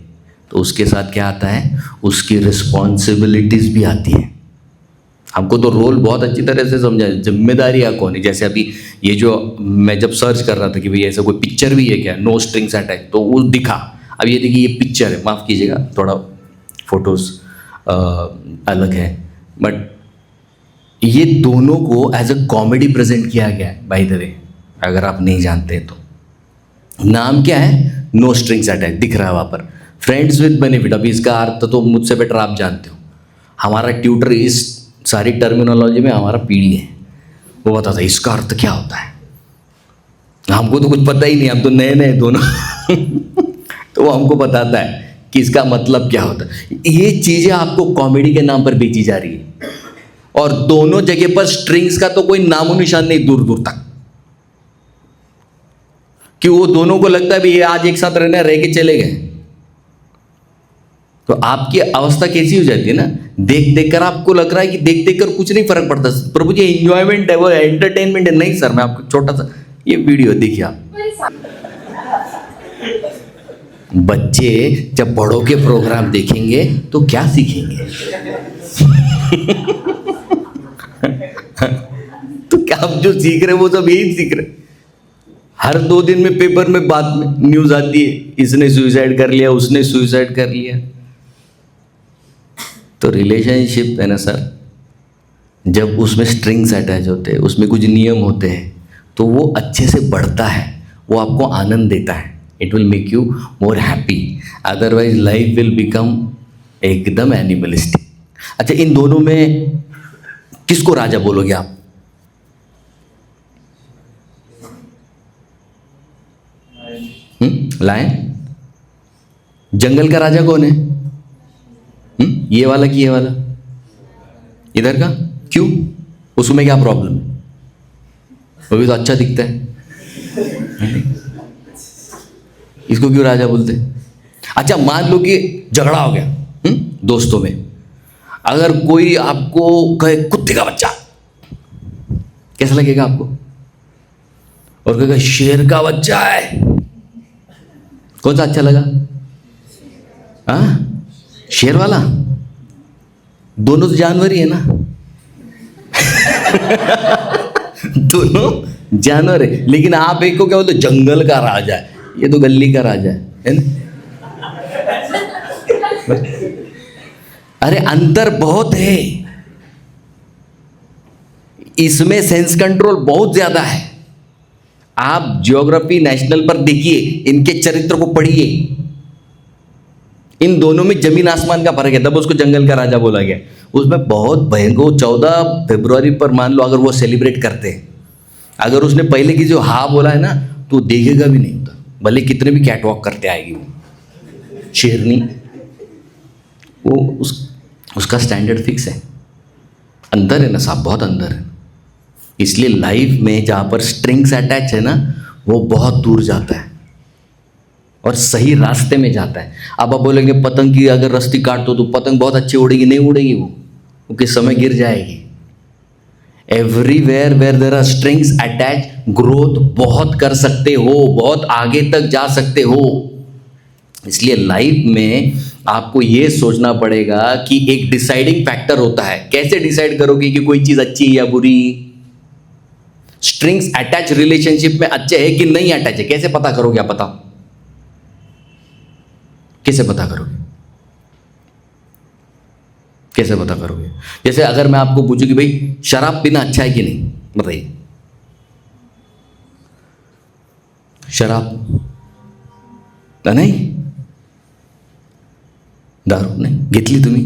तो उसके साथ क्या आता है, उसकी रिस्पॉन्सिबिलिटीज़ भी आती है। हमको तो रोल बहुत अच्छी तरह से समझा, जिम्मेदारियाँ कौन है। जैसे अभी ये जो मैं जब सर्च कर रहा था कि भाई ऐसा कोई पिक्चर भी है क्या, नो स्ट्रिंग्स अटैच, तो वो दिखा। अब ये देखिए, ये पिक्चर है, माफ़ कीजिएगा थोड़ा फोटोज़ अलग है, बट ये दोनों को एज अ कॉमेडी प्रेजेंट किया गया है। बाय द वे, अगर आप नहीं जानते तो नाम क्या है, नो स्ट्रिंग्स अटैच, दिख रहा है वहाँ पर। फ्रेंड्स विद बेनिफिट, अभी इसका अर्थ तो मुझसे बेटर आप जानते हो। हमारा ट्यूटर इस सारी टर्मिनोलॉजी में हमारा पीढ़ी है, वो बताता है इसका अर्थ क्या होता है। हमको तो कुछ पता ही नहीं, हम तो नए नए दोनों तो वो हमको बताता है कि इसका मतलब क्या होता है। ये चीज़ें आपको कॉमेडी के नाम पर बेची जा रही है, और दोनों जगह पर स्ट्रिंग्स का तो कोई नामो निशान नहीं दूर दूर तक, कि वो दोनों को लगता है भी ये आज एक साथ रहने रह के चले गए। तो आपकी अवस्था कैसी हो जाती है ना, देख देख कर आपको लग रहा है कि देख देख कर कुछ नहीं फर्क पड़ता, प्रभु जी एंजॉयमेंट है, वो एंटरटेनमेंट है। नहीं सर, मैं आपको छोटा सा ये वीडियो देखिए आप। बच्चे जब बड़ों के प्रोग्राम देखेंगे तो क्या सीखेंगे तो क्या आप जो सीख रहे वो सब यही सीख रहे। हर 2 दिन में पेपर में बात में न्यूज आती है, इसने सुसाइड कर लिया, उसने सुसाइड कर लिया। तो रिलेशनशिप है ना सर, जब उसमें स्ट्रिंग्स अटैच होते हैं, उसमें कुछ नियम होते हैं, तो वो अच्छे से बढ़ता है, वो आपको आनंद देता है। It will make you more happy, otherwise life will become एकदम एनिमलिस्टिक। अच्छा, इन दोनों में किसको राजा बोलोगे आप? लायन? जंगल का राजा कौन है? ये वाला कि ये वाला? इधर का? क्यों? उसमें क्या प्रॉब्लम है? वो भी तो अच्छा दिखता है। इसको क्यों राजा बोलते हैं? अच्छा, मान लो कि झगड़ा हो गया दोस्तों में, अगर कोई आपको कहे कुत्ते का बच्चा, कैसा लगेगा आपको? और कहेगा शेर का बच्चा है, कौन सा अच्छा लगा? हाँ, शेर वाला। दोनों तो जानवर ही है ना दोनों जानवर है, लेकिन आप एक को क्या बोलते, जंगल का राजा है, ये तो गली का राजा है ना? अरे अंतर बहुत है, इसमें सेंस कंट्रोल बहुत ज्यादा है। आप ज्योग्राफी नेशनल पर देखिए, इनके चरित्र को पढ़िए, इन दोनों में जमीन आसमान का फर्क है, तब उसको जंगल का राजा बोला गया। उसमें बहुत भयंकर, 14 फरवरी पर मान लो अगर वो सेलिब्रेट करते हैं, अगर उसने पहले की जो हाँ बोला है ना, तो देखेगा भी नहीं होता, भले कितने भी कैटवॉक करते आएगी वो शेरनी, वो उसका स्टैंडर्ड फिक्स है। अंदर है ना साहब, बहुत अंदर है। इसलिए लाइफ में जहाँ पर स्ट्रिंग्स अटैच है ना, वो बहुत दूर जाता है और सही रास्ते में जाता है। अब आप बोलेंगे पतंग की अगर रस्सी काट दो तो पतंग बहुत अच्छी उड़ेगी, नहीं उड़ेगी वो, क्योंकि समय गिर जाएगी। Everywhere where there are strings attach, growth बहुत कर सकते हो, बहुत आगे तक जा सकते हो। इसलिए लाइफ में आपको ये सोचना पड़ेगा कि एक डिसाइडिंग फैक्टर होता है। कैसे डिसाइड करोगे कि कोई चीज अच्छी है या बुरी? स्ट्रिंग्स अटैच रिलेशनशिप में अच्छे है कि नहीं अटैच है, कैसे पता करोगे आप? बताओ, कैसे पता करोगे? कैसे पता करोगे? जैसे अगर मैं आपको पूछूं कि भाई शराब पीना अच्छा है कि नहीं, बताइए। शराब नाही, दारू नाही घेतली तुम्ही,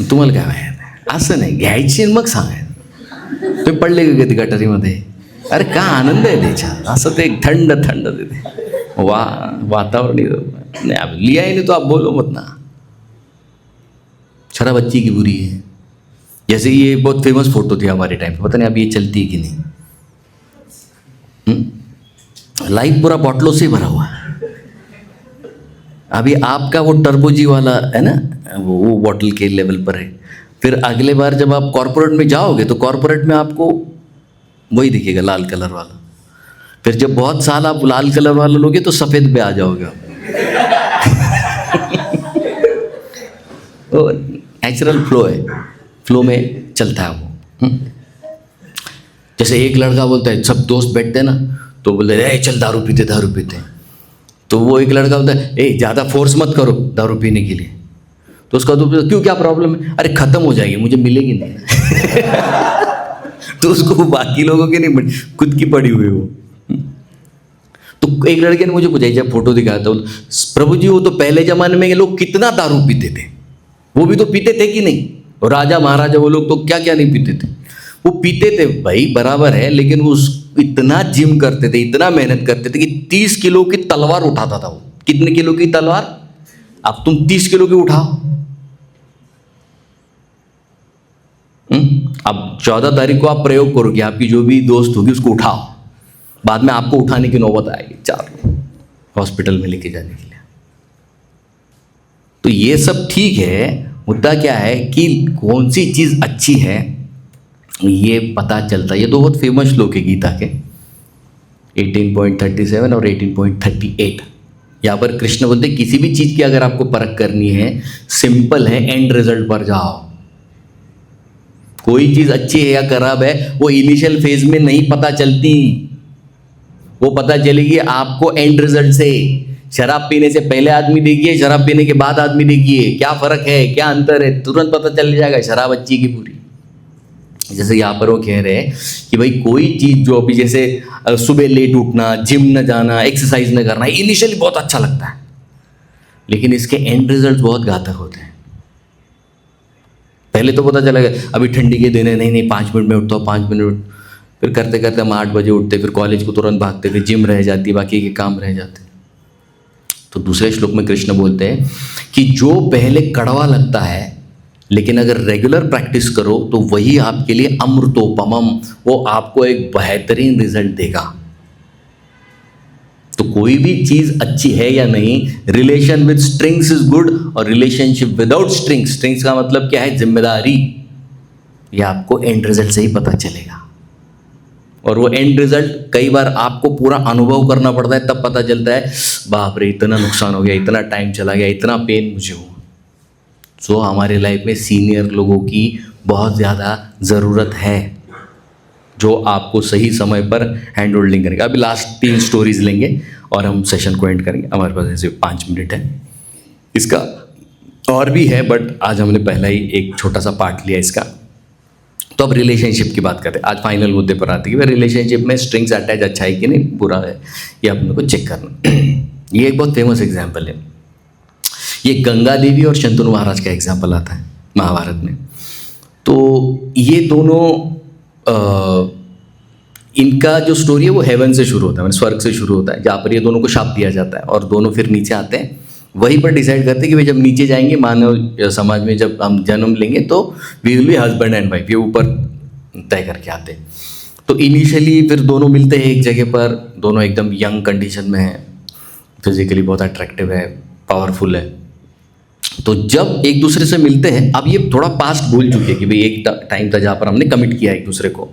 तुम्हाला काय माहिती? असं नाही, घ्यायची आणि मग सांगायचं. तुम्ही पडले का कधी गटारीमध्ये? अरे का आनंद आहे त्याच्यात, असं ते थंड थंड देते वातावरण नहीं, अब लिया ही नहीं तो आप बोलो मत ना। शराब अच्छी की बुरी है? जैसे ये बहुत फेमस फोटो थी हमारे टाइम पे, पता नहीं अब ये चलती है कि नहीं। लाइफ पूरा बॉटलों से भरा हुआ है। अभी आपका वो टर्बोजी वाला है ना, वो बॉटल के लेवल पर है। फिर अगले बार जब आप कॉर्पोरेट में जाओगे तो कॉर्पोरेट में आपको वही दिखेगा, लाल कलर वाला। फिर जब बहुत साल आप लाल कलर वाला लोगे तो सफ़ेद पे आ जाओगे आप। तो नेचुरल फ्लो है, फ्लो में चलता है वो। जैसे एक लड़का बोलता है, सब दोस्त बैठते हैं ना तो बोलते हैं चल दारू पीते दारू पीते। तो वो एक लड़का बोलता है ए ज़्यादा फोर्स मत करो दारू पीने के लिए। तो उसका तो क्यों, क्या प्रॉब्लम है? अरे ख़त्म हो जाएगी, मुझे मिलेगी नहीं। तो उसको बाकी लोगों की नहीं, खुद की पड़ी हुई वो। तो एक लड़के ने मुझे पूछा, जब फोटो दिखाया था, प्रभु जी वो तो पहले ज़माने में ये लोग कितना दारू पीते थे, वो भी तो पीते थे कि नहीं? और राजा महाराजा वो लोग तो क्या क्या नहीं पीते थे, वो पीते थे भाई, बराबर है। लेकिन वो इतना जिम करते थे, इतना मेहनत करते थे कि 30 किलो की तलवार उठाता था वो। कितने किलो की तलवार? अब तुम 30 किलो की उठाओ। अब 14 तारीख को आप प्रयोग करोगे, आपकी जो भी दोस्त होगी उसको उठाओ, बाद में आपको उठाने की नौबत आएगी, 4 हॉस्पिटल में लेके जाने के लिए। तो ये सब ठीक है, मुद्दा क्या है कि कौन सी चीज़ अच्छी है ये पता चलता है। ये 2 बहुत फेमस श्लोक है गीता के, 18.37 और 18.38। यहाँ पर कृष्ण बोलते किसी भी चीज़ की अगर आपको परख करनी है, सिंपल है, एंड रिजल्ट पर जाओ। कोई चीज़ अच्छी है या खराब है वो इनिशियल फेज में नहीं पता चलती, वो पता चलेगी आपको एंड रिजल्ट से। शराब पीने से पहले आदमी देखिए, शराब पीने के बाद आदमी देखिए, क्या फ़र्क है, क्या अंतर है, तुरंत पता चल जाएगा शराब अच्छी की बुरी। जैसे यहाँ पर वो कह रहे हैं कि भाई कोई चीज़ जो अभी जैसे सुबह लेट उठना, जिम न जाना, एक्सरसाइज न करना, इनिशियली बहुत अच्छा लगता है, लेकिन इसके एंड रिजल्ट बहुत घातक होते हैं। पहले तो पता चलेगा अभी ठंडी के दिन है, नहीं 5 मिनट में उठता हूँ, 5 मिनट, फिर करते करते हम 8 बजे उठते, फिर कॉलेज को तुरंत भागते, फिर जिम रह जाती, बाकी के काम रह जाते। तो दूसरे श्लोक में कृष्ण बोलते हैं कि जो पहले कड़वा लगता है लेकिन अगर रेगुलर प्रैक्टिस करो तो वही आपके लिए अमृतोपमम, वो आपको एक बेहतरीन रिजल्ट देगा। तो कोई भी चीज़ अच्छी है या नहीं, relation with strings is good और रिलेशनशिप विदाउट स्ट्रिंग्स, स्ट्रिंग्स का मतलब क्या है, जिम्मेदारी, ये आपको एंड रिजल्ट से ही पता चलेगा। और वो एंड रिजल्ट कई बार आपको पूरा अनुभव करना पड़ता है, तब पता चलता है बाप रे इतना नुकसान हो गया, इतना टाइम चला गया, इतना पेन मुझे हुआ। सो हमारे लाइफ में सीनियर लोगों की बहुत ज़्यादा ज़रूरत है, जो आपको सही समय पर हैंड होल्डिंग करेंगे। अभी लास्ट 3 स्टोरीज लेंगे और हम सेशन को एंड करेंगे। हमारे पास ऐसे 5 मिनट है, इसका और भी है बट आज हमने पहला ही एक छोटा सा पार्ट लिया इसका। तो अब रिलेशनशिप की बात करते हैं, आज फाइनल मुद्दे पर आते हैं कि रिलेशनशिप में स्ट्रिंग्स अटैच अच्छा है कि नहीं, बुरा है, ये अपने को चेक करना। ये एक बहुत फेमस एग्जाम्पल है, ये गंगा देवी और शंतनु महाराज का एग्जाम्पल आता है महाभारत में। तो ये दोनों इनका जो स्टोरी है वो हेवन से शुरू होता है, मतलब स्वर्ग से शुरू होता है, जहाँ पर ये दोनों को शाप दिया जाता है और दोनों फिर नीचे आते हैं। वहीं पर डिसाइड करते हैं कि भाई जब नीचे जाएंगे, मानव समाज में जब हम जन्म लेंगे तो we will be husband and wife, ये ऊपर तय करके आते हैं। तो इनिशियली फिर दोनों मिलते हैं एक जगह पर, दोनों एकदम यंग कंडीशन में हैं, फिजिकली बहुत अट्रैक्टिव है, पावरफुल है। तो जब एक दूसरे से मिलते हैं, अब ये थोड़ा पास्ट भूल चुके हैं कि भाई एक टाइम था जहाँ पर हमने कमिट किया एक दूसरे को।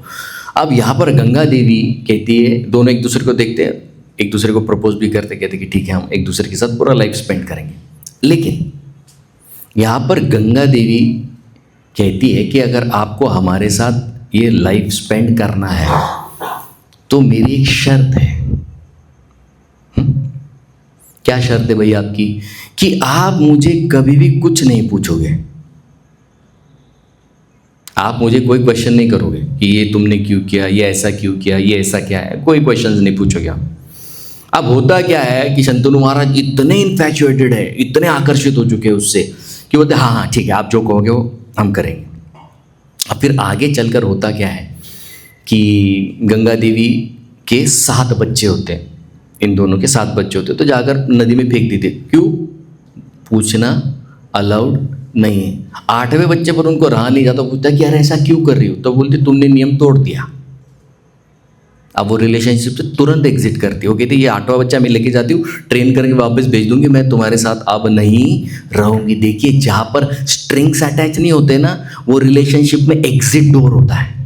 अब यहाँ पर गंगा देवी कहती है, दोनों एक दूसरे को देखते हैं, एक दूसरे को प्रपोज भी करते, कहते कि ठीक है हम एक दूसरे के साथ पूरा लाइफ स्पेंड करेंगे। लेकिन यहाँ पर गंगा देवी कहती है कि अगर आपको हमारे साथ ये लाइफ स्पेंड करना है तो मेरी एक शर्त है। क्या शर्त है भाई आपकी? कि आप मुझे कभी भी कुछ नहीं पूछोगे। आप मुझे कोई क्वेश्चन नहीं करोगे कि ये तुमने क्यों किया, ये ऐसा क्यों किया, ये ऐसा क्या है, कोई क्वेश्चन नहीं पूछोगे आप। अब होता क्या है कि शंतनु महाराज इतने इन्फैचुएटेड है, इतने आकर्षित हो चुके हैं उससे कि बोलते हाँ हाँ ठीक है, आप जो कहोगे वो हम करेंगे। अब फिर आगे चलकर होता क्या है कि गंगा देवी के 7 बच्चे होते हैं, इन दोनों के 7 बच्चे होते हैं, तो जाकर नदी में फेंक देते। क्यों? पूछना अलाउड नहीं है। 8वें बच्चे पर उनको रहा नहीं जाता, पूछता कि यार ऐसा क्यों कर रही हो, तो बोलते तुमने नियम तोड़ दिया। अब वो रिलेशनशिप से तुरंत एग्जिट करती है। वो कहती है ये 8वां बच्चा मैं लेके जाती हूँ, ट्रेन करके वापस भेज दूंगी, मैं तुम्हारे साथ अब नहीं रहूंगी। देखिए जहाँ पर स्ट्रिंग्स अटैच नहीं होते ना, वो रिलेशनशिप में एग्जिट डोर होता है।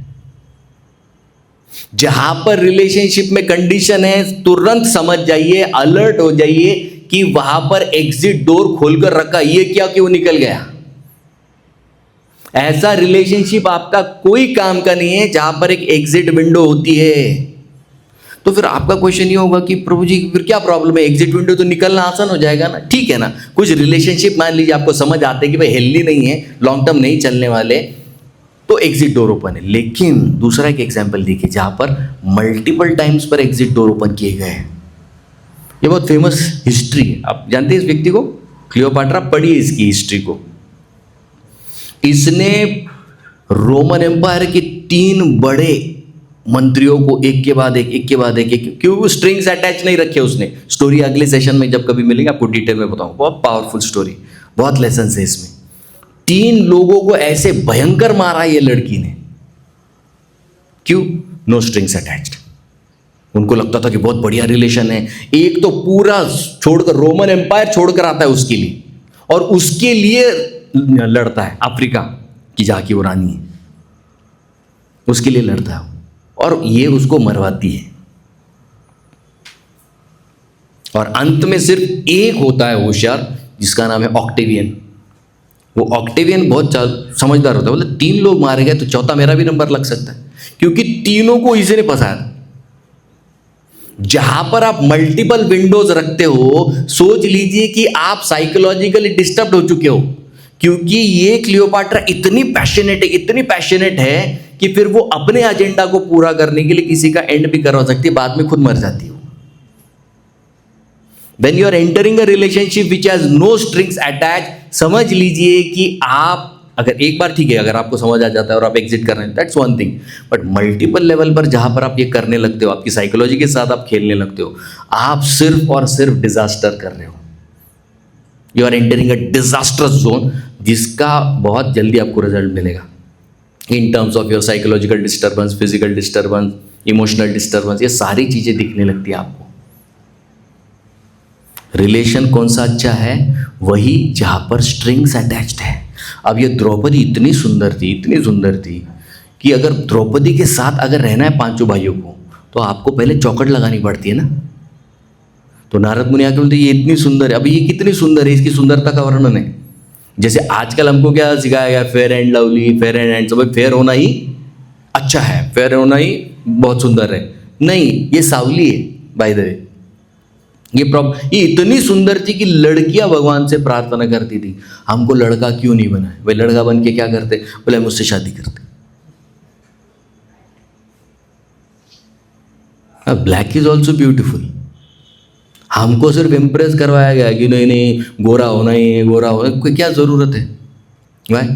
जहां पर रिलेशनशिप में कंडीशन है, तुरंत समझ जाइए, अलर्ट हो जाइए कि वहां पर एग्जिट डोर खोलकर रखा, ये क्या क्यों निकल गया। ऐसा रिलेशनशिप आपका कोई काम का नहीं है जहां पर एक एग्जिट विंडो होती है। तो फिर आपका क्वेश्चन ये होगा कि प्रभु जी फिर क्या प्रॉब्लम है, एग्जिट विंडो तो निकलना आसान हो जाएगा ना। ठीक है ना, कुछ रिलेशनशिप मान लीजिए आपको समझ आते हैं कि भाई हेल्दी नहीं है, लॉन्ग टर्म नहीं चलने वाले, तो एग्जिट डोर ओपन है। लेकिन दूसरा एक एग्जांपल देखिए जहां पर मल्टीपल टाइम्स पर एग्जिट डोर ओपन किए गए हैं। ये बहुत फेमस हिस्ट्री है, आप जानते हैं इस व्यक्ति को, क्लियोपाट्रा। पढ़िए इसकी हिस्ट्री को। इसने रोमन एम्पायर के 3 बड़े मंत्रियों को एक के बाद एक क्यों स्ट्रिंग्स अटैच नहीं रखे उसने। स्टोरी अगले सेशन में जब कभी मिलेंगे आपको डिटेल में बताऊंगा, बहुत पावरफुल स्टोरी, बहुत लेसन है इसमें। 3 लोगों को ऐसे भयंकर मारा ये लड़की ने। क्यों? No strings attached. उनको लगता था कि बहुत बढ़िया रिलेशन है। एक तो पूरा छोड़कर, रोमन एम्पायर छोड़कर आता है उसके लिए, और उसके लिए लड़ता है, अफ्रीका की जाके वो रानी है, उसके लिए लड़ता है, और ये उसको मरवाती है। और अंत में सिर्फ एक होता है होशियार, जिसका नाम है ऑक्टेवियन। वो ऑक्टेवियन बहुत समझदार होता है, बोले 3 लोग मारे गए तो चौथा मेरा भी नंबर लग सकता है, क्योंकि तीनों को इसी ने फंसाया था। जहां पर आप मल्टीपल विंडोज रखते हो, सोच लीजिए कि आप साइकोलॉजिकली डिस्टर्ब हो चुके हो, क्योंकि ये क्लियोपाट्रा इतनी पैशनेट है कि फिर वो अपने एजेंडा को पूरा करने के लिए किसी का एंड भी करवा सकती है, बाद में खुद मर जाती है। When you are entering a relationship which has no strings attached, समझ लीजिए कि आप अगर एक बार ठीक है, अगर आपको समझ आ जाता है और आप एग्जिट कर रहे हैं, that's one thing, but multiple level पर जहां पर आप ये करने लगते हो, आपकी साइकोलॉजी के साथ आप खेलने लगते हो, आप सिर्फ और सिर्फ डिजास्टर कर रहे हो। You are entering a disastrous zone, जिसका बहुत जल्दी आपको रिजल्ट मिलेगा in terms of your psychological disturbance, physical disturbance, emotional disturbance, ये सारी चीजें दिखने लगती है आपको। रिलेशन कौन सा अच्छा है? वही जहां पर स्ट्रिंग्स अटैच्ड है। अब ये द्रौपदी इतनी सुंदर थी कि अगर द्रौपदी के साथ अगर रहना है 5 भाइयों को, तो आपको पहले चौखट लगानी पड़ती है ना। तो नारद मुनि आके बोलते ये इतनी सुंदर है, अभी ये कितनी सुंदर है, इसकी सुंदरता का वर्णन है। जैसे आजकल हमको क्या सिखाया गया, fair and lovely, fair and handsome, fair होना ही अच्छा है, फेयर होना ही बहुत सुंदर है। नहीं, ये सावली है बाय द वे। ये इतनी सुंदर थी कि लड़कियां भगवान से प्रार्थना करती थी, हमको लड़का क्यों नहीं बना है। वे लड़का बन के क्या करते? बोले मुझसे शादी करते। Black is also beautiful. हमको सिर्फ इम्प्रेस करवाया गया कि नहीं नहीं गोरा होना ही है, गोरा होना, क्या जरूरत है भाई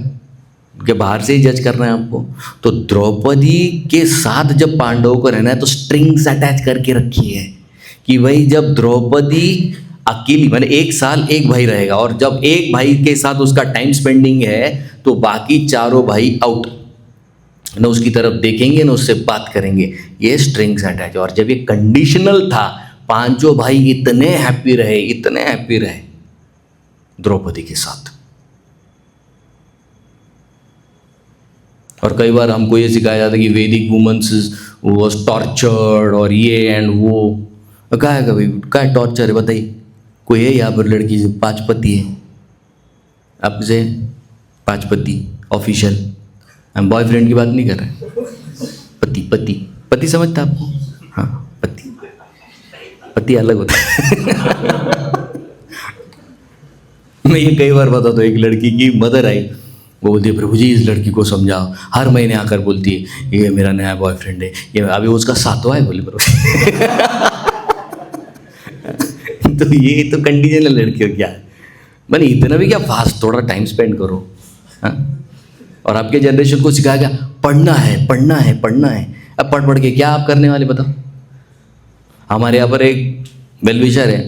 कि बाहर से ही जज करना है आपको। तो द्रौपदी के साथ जब पांडवों को रहना है तो स्ट्रिंग्स अटैच करके रखी है कि भाई जब द्रौपदी अकेली, मैंने 1 साल एक भाई रहेगा, और जब एक भाई के साथ उसका टाइम स्पेंडिंग है तो बाकी 4 भाई आउट, न उसकी तरफ देखेंगे न उससे बात करेंगे। ये स्ट्रिंग्स अटैच। और जब ये कंडीशनल था, 5 भाई इतने हैप्पी रहे द्रौपदी के साथ। और कई बार हमको ये सिखाया जाता है कि वैदिक वुमेन्स वाज टॉर्चर्ड और ये एंड वो। क्या है भाई, क्या टॉर्चर है बताइए? कोई है यहाँ पर लड़की से 5 पति है, आपसे 5 पति ऑफिशियल, हम बॉयफ्रेंड की बात नहीं कर रहे। पति समझता आपको? हाँ, पति अलग होता है। मैं ये कई बार बताता हूँ, एक लड़की की मदर आई वो बोलती है प्रभु जी इस लड़की को समझाओ, हर महीने आकर बोलती है ये मेरा नया बॉयफ्रेंड है, ये अभी उसका 7वां है, बोले प्रभु। तो ये तो कंडीशन है लड़कियों क्या है, मैंने इतना भी क्या फास्ट, थोड़ा टाइम स्पेंड करो। हाँ, और आपके जनरेशन को सिखाया गया पढ़ना है पढ़ना है पढ़ना है। अब पढ़ पढ़ के क्या आप करने वाले बताओ। हमारे यहाँ पर एक वेलविशर है,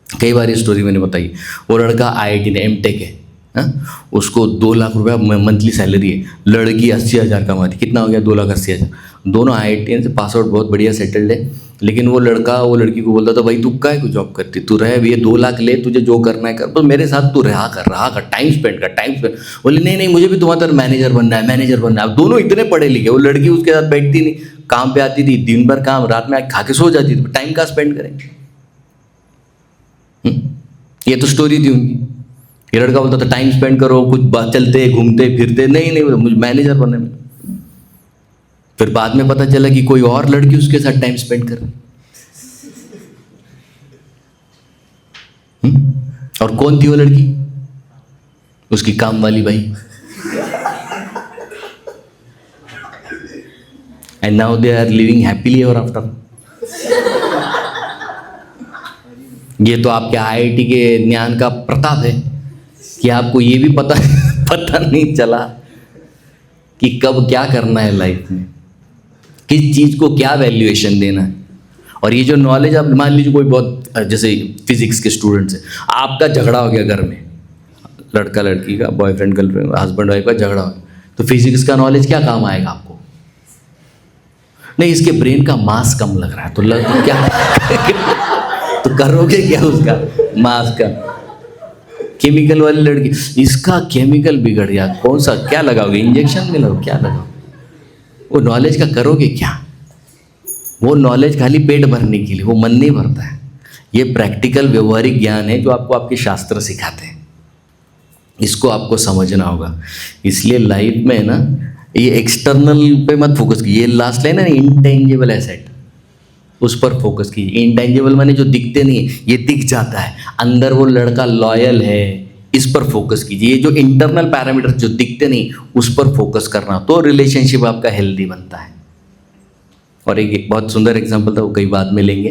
कई बार ये स्टोरी मैंने बताई। वो लड़का IIT में एमटेक है, हाँ? उसको 2 लाख रुपया मंथली सैलरी है, लड़की 80,000 कमाती। कितना हो गया? 2,80,000। दोनों IIT से पास आउट, बहुत बढ़िया सेटल्ड है। लेकिन वो लड़का वो लड़की को बोलता था भाई तू क्या को जॉब करती, तू रह भैया 2 लाख ले, तुझे जो करना है कर, बस मेरे साथ तू रहा कर टाइम स्पेंड कर, टाइम स्पेंड। बोले नहीं नहीं मुझे भी तुम्हारी तरह मैनेजर बनना है, मैनेजर बनना है। अब दोनों इतने पढ़े लिखे, वो लड़की उसके साथ बैठती नहीं, काम पे आती थी, दिन भर काम, रात में खा के सो जाती थी, टाइम कहाँ स्पेंड करेंगे। ये तो स्टोरी थी उनकी। ये लड़का बोलता था टाइम स्पेंड करो, कुछ चलते घूमते फिरते, नहीं नहीं मुझे मैनेजर बनने में। फिर बाद में पता चला कि कोई और लड़की उसके साथ टाइम स्पेंड कर रही। और कौन थी वो लड़की? उसकी काम वाली भाई। And now they are living happily ever after. ये तो आपके IIT के ज्ञान का प्रताप है कि आपको ये भी पता नहीं चला कि कब क्या करना है लाइफ में, किस चीज़ को क्या वैल्यूएशन देना है। और ये जो नॉलेज, आप मान लीजिए कोई बहुत, जैसे फिजिक्स के स्टूडेंट्स हैं, आपका झगड़ा हो गया घर में, लड़का लड़की का, बॉयफ्रेंड गर्लफ्रेंड, हस्बैंड वाइफ का झगड़ा हो गया, तो फिजिक्स का नॉलेज क्या काम आएगा आपको? नहीं, इसके ब्रेन का मास कम लग रहा है, तो क्या तो करोगे क्या उसका मास का? केमिकल वाली लड़की, इसका केमिकल बिगड़ गया, कौन सा क्या लगाओगे? इंजेक्शन में लगाओ, क्या लगाओ? वो नॉलेज का करोगे क्या? वो नॉलेज खाली पेट भरने के लिए, वो मन नहीं भरता है। ये प्रैक्टिकल व्यवहारिक ज्ञान है जो आपको आपके शास्त्र सिखाते हैं, इसको आपको समझना होगा। इसलिए लाइफ में ना ये एक्सटर्नल पे मत फोकस कीजिए। ये लास्ट लाइन है ना, इंटेंजिबल एसेट, उस पर फोकस कीजिए। इंटेंजिबल माने जो दिखते नहीं है, ये दिख जाता है, अंदर वो लड़का लॉयल है, इस पर फोकस कीजिए। ये जो इंटरनल पैरामीटर जो दिखते नहीं, उस पर फोकस करना, तो रिलेशनशिप आपका हेल्दी बनता है। और एक बहुत सुंदर एग्जाम्पल था, वो कई बाद में लेंगे।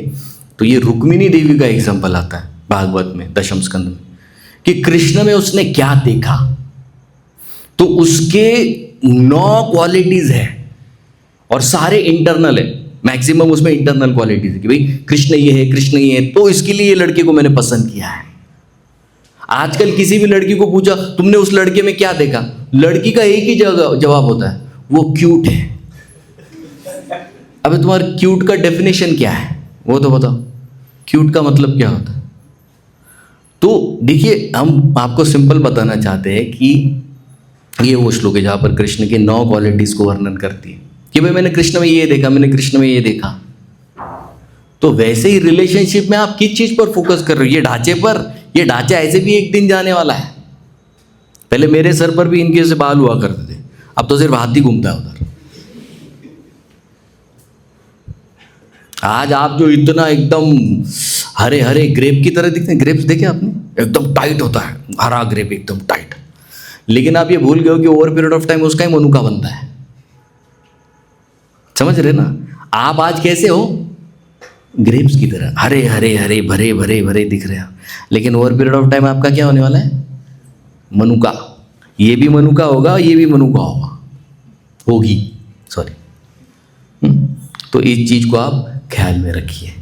तो ये रुक्मिणी देवी का एग्जाम्पल आता है भागवत में, दशम स्कंद में, कि कृष्ण में उसने क्या देखा। तो उसके 9 क्वालिटीज है और सारे इंटरनल है, मैक्सिमम उसमें इंटरनल क्वालिटीज है कि भाई कृष्ण ये है, कृष्ण ये है, तो इसके लिए ये लड़के को मैंने पसंद किया है। आजकल किसी भी लड़की को पूछा तुमने उस लड़के में क्या देखा, लड़की का एक ही जवाब होता है, वो क्यूट है। अबे तुम्हारा क्यूट का डेफिनेशन क्या है वो तो बताओ, क्यूट का मतलब क्या होता है? तो देखिए, हम आपको सिंपल बताना चाहते हैं कि ये वो श्लोक है जहाँ पर कृष्ण के 9 क्वालिटीज को वर्णन करती है कि भाई मैंने कृष्ण में ये देखा, मैंने कृष्ण में ये देखा। तो वैसे ही रिलेशनशिप में आप किस चीज पर फोकस कर रहे हो? ये ढांचे पर, ये ढांचा ऐसे भी एक दिन जाने वाला है। पहले मेरे सर पर भी इनके से बाल हुआ करते थे, अब तो सिर्फ हाथ ही घूमता है उधर। आज आप जो इतना एकदम हरे हरे ग्रेप की तरह दिखते हैं, ग्रेप्स देखे आपने, एकदम टाइट होता है, हरा ग्रेप एकदम टाइट, लेकिन आप ये भूल गए हो कि ओवर पीरियड ऑफ टाइम उसका ही मनुका बनता है। समझ रहे ना? आप आज कैसे हो? ग्रेप्स की तरह हरे हरे हरे भरे भरे भरे दिख रहे हैं, लेकिन ओवर पीरियड ऑफ टाइम आपका क्या होने वाला है? मनुका। ये भी मनुका होगा, ये भी मनुका होगी, सॉरी। तो इस चीज को आप ख्याल में रखिए।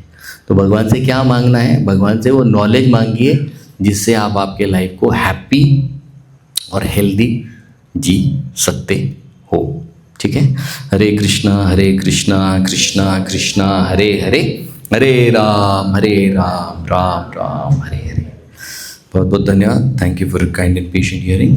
तो भगवान से क्या मांगना है? भगवान से वो नॉलेज मांगिए जिससे आप आपके लाइफ को हैप्पी और हेल्दी जी सकते हो। ठीक है? हरे कृष्णा कृष्णा कृष्णा हरे हरे, हरे राम राम राम हरे हरे। बहुत बहुत धन्यवाद। Thank you for kind and patient hearing.